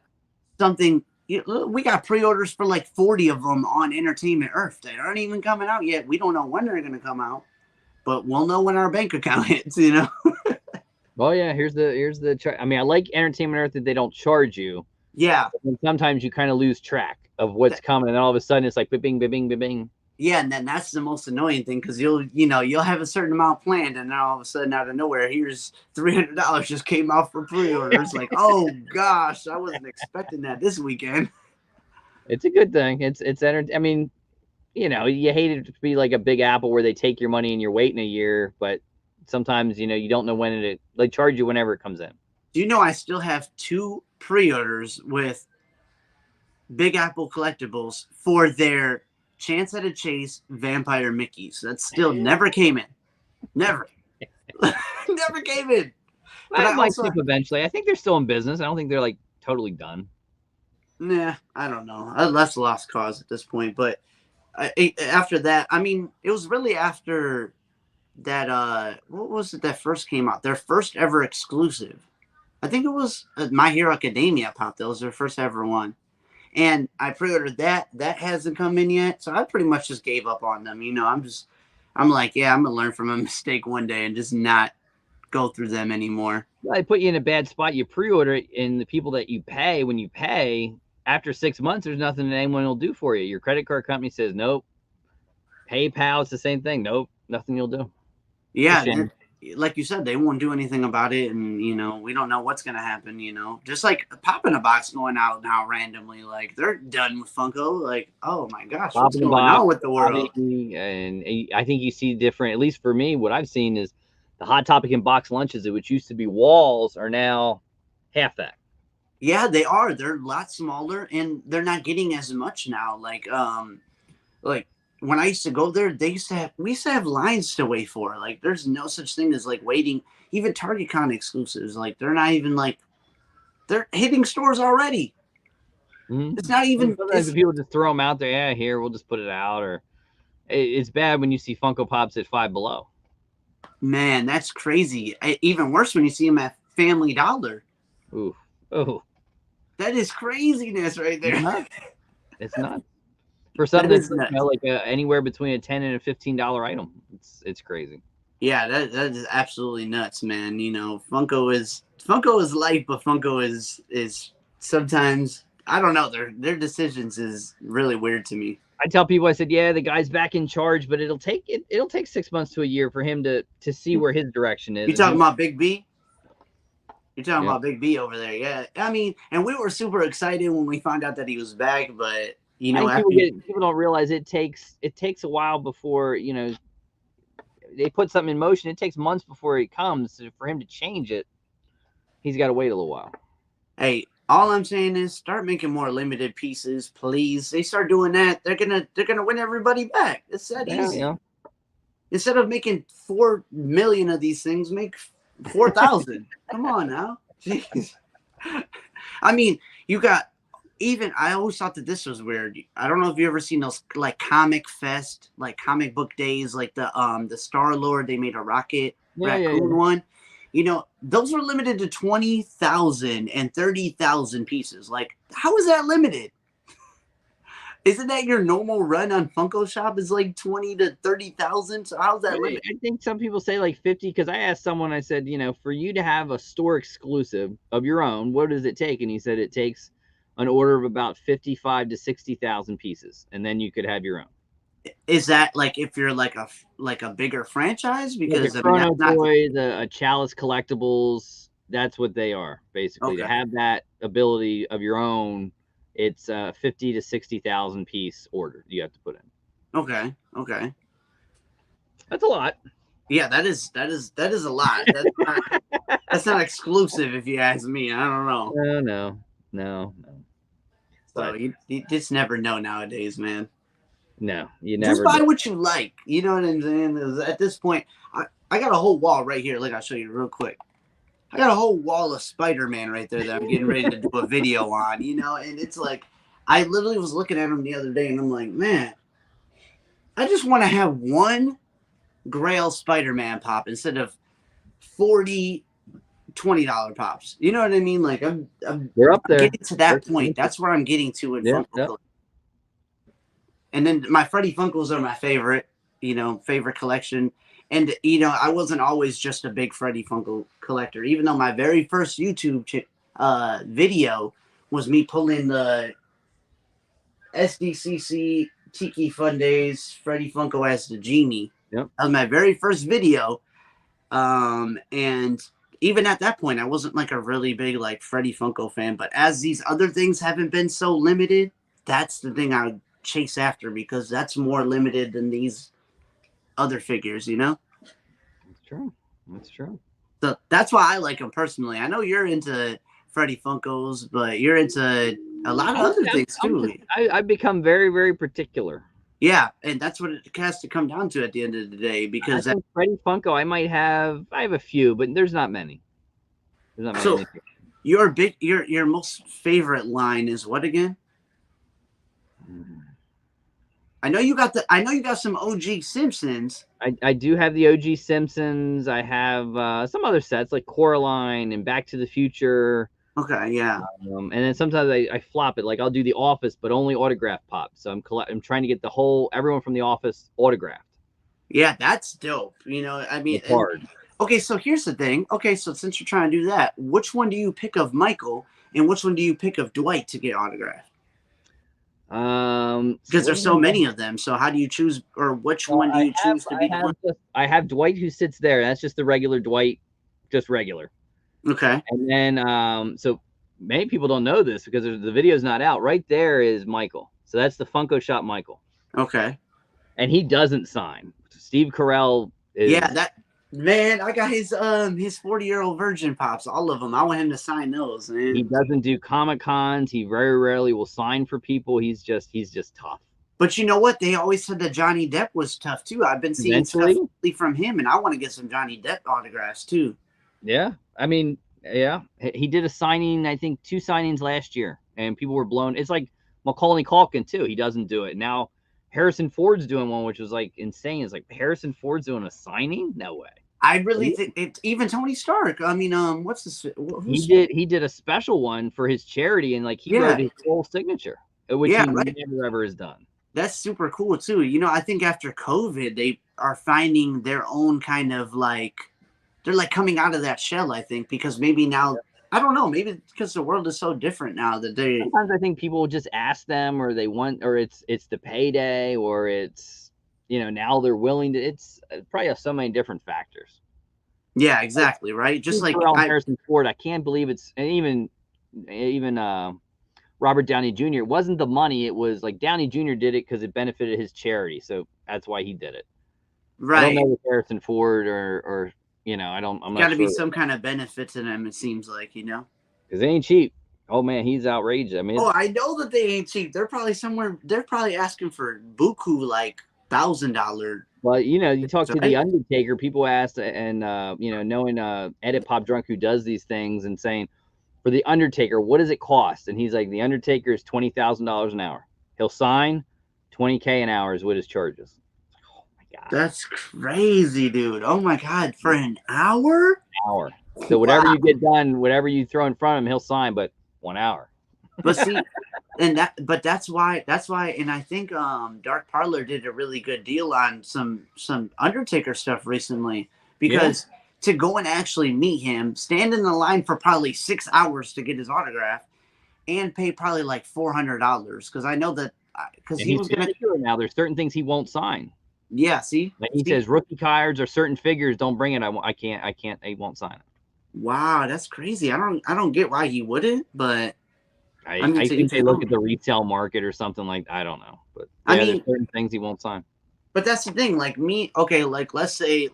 B: something. We got pre-orders for like 40 of them on Entertainment Earth. They aren't even coming out yet. We don't know when they're gonna come out, but we'll know when our bank account hits.
A: Well, yeah. Here's the. I mean, I like Entertainment Earth that they don't charge you.
B: Yeah.
A: And sometimes you kind of lose track of what's coming, and then all of a sudden it's like bing, bing, bing, bing.
B: Yeah, and then that's the most annoying thing, because you'll have a certain amount planned, and then all of a sudden out of nowhere, here's $300 just came out for pre-orders. Like, oh gosh, I wasn't expecting that this weekend.
A: It's a good thing. I mean, you hate it to be like a Big Apple where they take your money and you're waiting a year, but sometimes you don't know when they charge you whenever it comes in.
B: Do you know I still have 2 pre-orders with Big Apple Collectibles for their Chance at a Chase Vampire Mickeys? That still never came in. Never. Never came in.
A: But I might skip eventually. I think they're still in business. I don't think they're like totally done.
B: Nah, I don't know. That's a lost cause at this point. But after that, I mean, it was really after that. What was it that first came out? Their first ever exclusive. I think it was My Hero Academia popped. That was their first ever one. And I pre-ordered that. That hasn't come in yet. So I pretty much just gave up on them. I'm like, yeah, I'm going to learn from a mistake one day and just not go through them anymore.
A: I put you in a bad spot. You pre-order it, and the people that you pay, when you pay, after 6 months, there's nothing that anyone will do for you. Your credit card company says, nope. PayPal, it's the same thing. Nope, nothing you'll do.
B: Yeah. Like you said, they won't do anything about it, and we don't know what's gonna happen. Just like Pop in a Box going out now randomly, like they're done with Funko. Like, oh my gosh, what's going on with the world?
A: And I think you see different. At least for me, what I've seen is the Hot Topic and box lunches, which used to be walls, are now half that.
B: Yeah, they are. They're a lot smaller, and they're not getting as much now. Like when I used to go there, we used to have lines to wait for. Like, there's no such thing as like waiting. Even TargetCon exclusives, like they're not even like they're hitting stores already. Mm-hmm. It's not even.
A: Sometimes people just throw them out there. Yeah, here we'll just put it out. Or it's bad when you see Funko Pops at $5 Below.
B: Man, that's crazy. Even worse when you see them at Family Dollar.
A: Ooh, oh.
B: That is craziness right
A: It's
B: there.
A: nuts. It's nuts. For
B: That
A: something
B: is nuts.
A: like anywhere between a $10 and a $15 item, it's crazy.
B: Yeah, that is absolutely nuts, man. You know, Funko is life, but Funko is sometimes, I don't know, their decisions is really weird to me.
A: I tell people, I said, yeah, the guy's back in charge, but it'll take 6 months to a year for him to see where his direction is.
B: You talking about Big B? You're talking
A: Yep.
B: about Big B over there, yeah. I mean, and we were super excited when we found out that he was back, but you know,
A: I think people don't realize it takes a while before, you know, they put something in motion. It takes months before it comes. So for him to change it, he's got to wait a little while.
B: Hey, all I'm saying is start making more limited pieces, please. They start doing that, they're gonna win everybody back. It's that easy.
A: Yeah.
B: Instead of making 4 million of these things, make 4,000. Come on now. Jeez. I mean, you got I always thought that this was weird. I don't know if you ever seen those like comic fest, like comic book days, like the Star Lord, they made a rocket raccoon one. You know, those were limited to 20,000 and 30,000 pieces. Like, how is that limited? Isn't that your normal run on Funko Shop is like 20 to 30,000? So how's that limited?
A: I think some people say like 50, because I asked someone, I said, you know, for you to have a store exclusive of your own, what does it take? And he said it takes an order of about 55 to 60,000 pieces, and then you could have your own.
B: Is that like if you're like a bigger franchise? Because
A: like Chrono Toys, a Chalice Collectibles, that's what they are basically. To have that ability of your own, it's 50 to 60,000 piece order you have to put in.
B: Okay.
A: That's a lot.
B: Yeah, that is a lot. That's not exclusive, if you ask me. I don't know.
A: No.
B: So you just never know nowadays, man.
A: No, you never.
B: Just buy what you like. You know what I'm saying? At this point, I got a whole wall right here. Look, I'll show you real quick. I got a whole wall of Spider-Man right there that I'm getting ready to do a video on, you know? And it's like, I literally was looking at him the other day and I'm like, man, I just want to have one Grail Spider-Man pop instead of 40 $20 pops. You know what I mean? Like
A: we're up there.
B: Getting to that point. That's where I'm getting to in Funko. And then my Freddy Funkos are my favorite, you know, favorite collection. And, you know, I wasn't always just a big Freddy Funko collector, even though my very first YouTube video was me pulling the SDCC Tiki Fun Days Freddy Funko as the genie.
A: Yep.
B: That was my very first video. And even at that point, I wasn't like a really big like Freddy Funko fan. But as these other things haven't been so limited, that's the thing I would chase after, because that's more limited than these other figures, you know?
A: That's true.
B: So that's why I like them personally. I know you're into Freddy Funkos, but you're into a lot of other things too.
A: I've become very, very particular.
B: Yeah, and that's what it has to come down to at the end of the day, because
A: Freddy Funko, I have a few, but there's not many.
B: So your most favorite line is what again? I know you got some OG Simpsons.
A: I do have the OG Simpsons. I have some other sets like Coraline and Back to the Future.
B: Okay, yeah.
A: And then sometimes I flop it. Like I'll do the Office, but only autograph pops. So I'm trying to get everyone from the Office autographed.
B: Yeah, that's dope. You know, I mean,
A: it's hard.
B: Okay, so here's the thing. Okay, so since you're trying to do that, which one do you pick of Michael and which one do you pick of Dwight to get autographed? Because there's so many of them. So how do you choose, or which one do you choose to be the one?
A: I have Dwight who sits there. That's just the regular Dwight, just regular.
B: Okay.
A: And then, so many people don't know this because the video's not out. Right there is Michael. So that's the Funko Shop Michael.
B: Okay.
A: And he doesn't sign. Steve Carell is.
B: Yeah, man, I got his 40-year-old virgin pops, all of them. I want him to sign those, man.
A: He doesn't do Comic Cons. He very rarely will sign for people. He's just tough.
B: But you know what? They always said that Johnny Depp was tough too. I've been seeing stuff from him, and I want to get some Johnny Depp autographs too.
A: Yeah, I mean, yeah, he did a signing. I think 2 signings last year, and people were blown. It's like Macaulay Culkin too. He doesn't do it now. Harrison Ford's doing one, which was like insane. It's like Harrison Ford's doing a signing? No way.
B: I really think it. Even Tony Stark. I mean, what's this? Who's?
A: He did a special one for his charity, and like he wrote his full signature, which he
B: right.
A: never ever has done.
B: That's super cool too. You know, I think after COVID, they are finding their own kind of like they're like coming out of that shell. I think because maybe now I don't know. Maybe because the world is so different now that they.
A: Sometimes I think people just ask them, or they want, or it's the payday, or it's now they're willing to. It's probably so many different factors.
B: Yeah, exactly. Right. Just like
A: Harrison Ford, I can't believe it's and even Robert Downey Jr. It wasn't the money. It was like Downey Jr. did it because it benefited his charity, so that's why he did it. Right. I don't know with Harrison Ford or I don't. I'm not sure.
B: Got to be some kind of benefit to them. It seems like
A: because they ain't cheap. Oh man, he's outrageous. I mean,
B: I know that they ain't cheap. They're probably somewhere. They're probably asking for buku like $1,000.
A: Well, you talk to the Undertaker. People ask, and knowing Edit Pop Drunk who does these things and saying, for the Undertaker, what does it cost? And he's like, the Undertaker is $20,000 an hour. He'll sign $20K an hour is what his charges. Oh my god,
B: that's crazy, dude. Oh my god, for an hour?
A: Hour. So whatever you get done, whatever you throw in front of him, he'll sign. But 1 hour.
B: But see, that's why, and I think Dark Parlor did a really good deal on some Undertaker stuff recently because to go and actually meet him, stand in the line for probably 6 hours to get his autograph, and pay probably like $400 because I know that because he was gonna
A: now. There's certain things he won't sign.
B: Yeah, see,
A: like he says rookie cards or certain figures don't bring it. I can't. He won't sign it.
B: Wow, that's crazy. I don't get why he wouldn't, but
A: I think they look at the retail market or something like I don't know, but there's certain things he won't sign.
B: But that's the thing, like me, okay, like let's say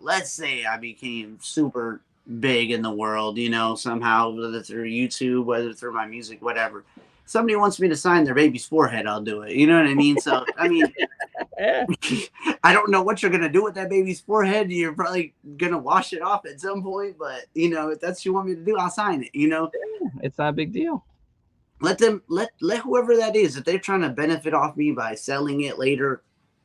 B: I became super big in the world, somehow, whether through YouTube, whether through my music, whatever. Somebody wants me to sign their baby's forehead, I'll do it. You know what I mean? So I mean, I don't know what you're gonna do with that baby's forehead. You're probably gonna wash it off at some point, but if that's what you want me to do, I'll sign it.
A: It's not a big deal.
B: Let whoever that is, if they're trying to benefit off me by selling it later,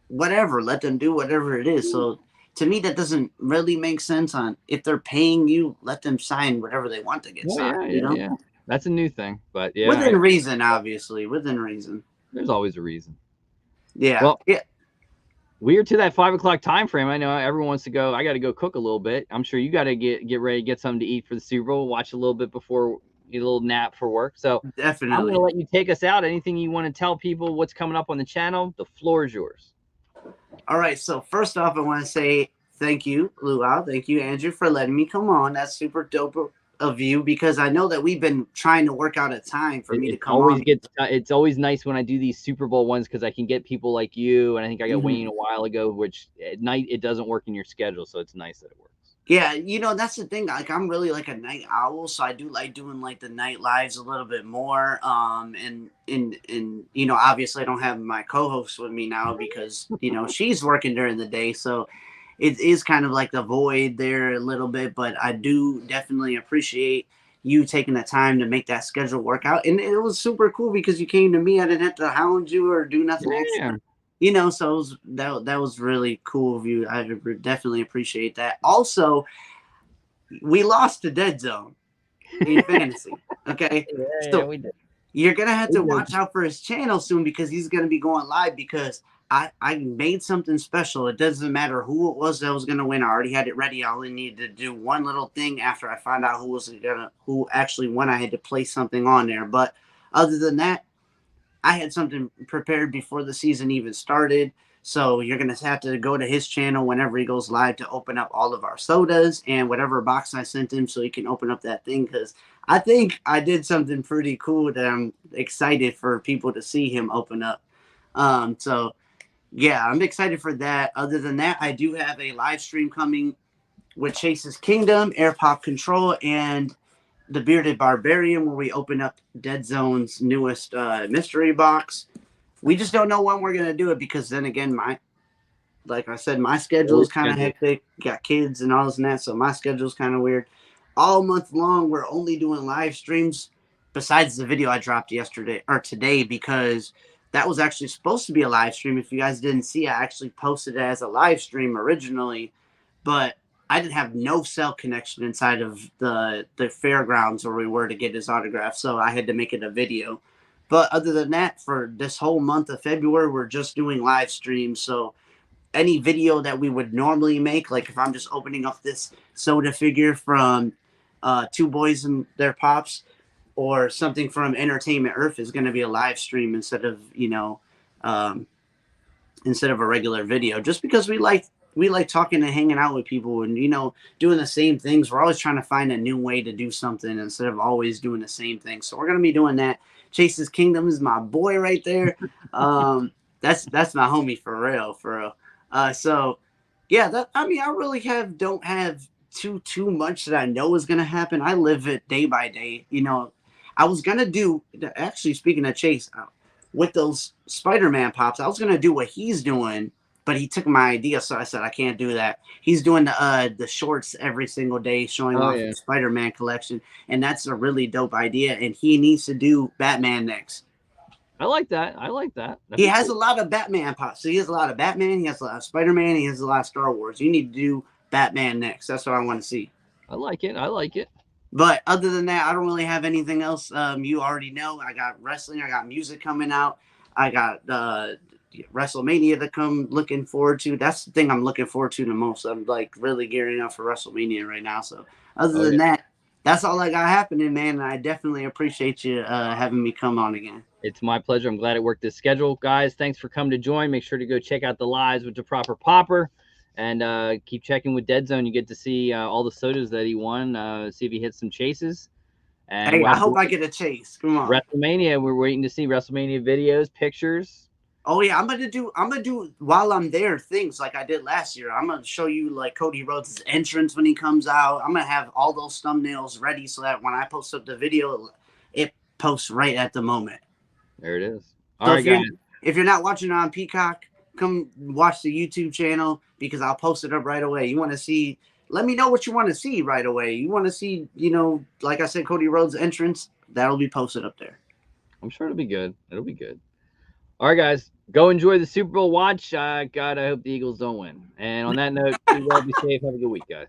B: whatever, let them do whatever it is. So to me, that doesn't really make sense. On if they're paying you, let them sign whatever they want to get signed.
A: Yeah. That's a new thing, but
B: within reason, obviously, within reason.
A: There's always a reason.
B: Yeah.
A: Well, we're to that 5 o'clock time frame. I know everyone wants to go. I got to go cook a little bit. I'm sure you got to get ready to get something to eat for the Super Bowl. Watch a little bit before get a little nap for work. So
B: definitely,
A: I'm going to let you take us out. Anything you want to tell people? What's coming up on the channel? The floor is yours.
B: All right. So first off, I want to say thank you, Luau. Thank you, Andrew, for letting me come on. That's super dope of you because I know that we've been trying to work out a time for me to come on.
A: It's always nice when I do these Super Bowl ones because I can get people like you, and I think I got Wayne a while ago, which at night it doesn't work in your schedule, so it's nice that it works.
B: Yeah, that's the thing. Like I'm really like a night owl, so I do like doing like the night lives a little bit more. And obviously I don't have my co-host with me now because she's working during the day, so it is kind of like the void there a little bit, but I do definitely appreciate you taking the time to make that schedule work out. And it was super cool because you came to me. I didn't have to hound you or do nothing extra. So that was really cool of you. I definitely appreciate that. Also, we lost to Dead Zone in fantasy. Okay.
A: We did.
B: You're going to have to watch out for his channel soon because he's going to be going live because I made something special. It doesn't matter who it was that was going to win. I already had it ready. I only needed to do one little thing after I found out who actually won. I had to place something on there. But other than that, I had something prepared before the season even started. So you're going to have to go to his channel whenever he goes live to open up all of our sodas and whatever box I sent him so he can open up that thing because I think I did something pretty cool that I'm excited for people to see him open up. So yeah, I'm excited for that. Other than that, I do have a live stream coming with Chase's Kingdom, Air Pop Control, and the Bearded Barbarian, where we open up Dead Zone's newest mystery box. We just don't know when we're going to do it because then again, like I said, my schedule is kind of hectic. Got kids and all this and that, so my schedule is kind of weird. All month long, we're only doing live streams besides the video I dropped yesterday or today because that was actually supposed to be a live stream. If you guys didn't see, I actually posted it as a live stream originally, but I didn't have no cell connection inside of the fairgrounds where we were to get his autograph, so I had to make it a video. But other than that, for this whole month of February, we're just doing live streams. So any video that we would normally make, like if I'm just opening up this soda figure from Two Boys and Their Pops, or something from Entertainment Earth, is going to be a live stream instead of um, instead of a regular video, just because we like talking and hanging out with people and doing the same things. We're always trying to find a new way to do something instead of always doing the same thing. So we're gonna be doing that. Chase's Kingdom is my boy right there. That's my homie for real, for real. So yeah, I mean, I really don't have too much that I know is gonna happen. I live it day by day. I was gonna do, actually, speaking of Chase, with those Spider-Man pops, I was gonna do what he's doing, but he took my idea, so I said I can't do that. He's doing the shorts every single day, showing
A: Oh
B: off
A: yeah,
B: his Spider-Man collection, and that's a really dope idea. And he needs to do Batman next.
A: I like that. I like that. That'd
B: He
A: be
B: has
A: cool.
B: a lot of Batman pops. So he has a lot of Batman. He has a lot of Spider-Man. He has a lot of Star Wars. You need to do Batman next. That's what I want to see.
A: I like it. I like it.
B: But other than that, I don't really have anything else. You already know I got wrestling. I got music coming out. I got WrestleMania to come. Looking forward to. That's the thing I'm looking forward to the most. I'm like really gearing up for WrestleMania right now. So other
A: Oh
B: than
A: yeah.
B: that, that's all I got happening, man. And I definitely appreciate you having me come on again.
A: It's my pleasure. I'm glad it worked this schedule. Guys, thanks for coming to join. Make sure to go check out the lives with the proper popper. And keep checking with Dead Zone. You get to see all the sodas that he won. See if he hits some chases. And
B: Hey,
A: we'll
B: I
A: have
B: hope I get a chase. Come on.
A: WrestleMania. We're waiting to see WrestleMania videos, pictures.
B: Oh yeah, I'm gonna do while I'm there things like I did last year. I'm gonna show you like Cody Rhodes' entrance when he comes out. I'm gonna have all those thumbnails ready so that when I post up the video, it posts right at the moment.
A: There it is. All
B: So
A: right, guys.
B: if you're not watching on Peacock, come watch the YouTube channel because I'll post it up right away. You want to see? Let me know what you want to see right away. You want to see, like I said, Cody Rhodes' entrance. That'll be posted up there.
A: I'm sure it'll be good. It'll be good. All right, guys. Go enjoy the Super Bowl watch. God, I hope the Eagles don't win. And on that note, be well, be safe. Have a good week, guys.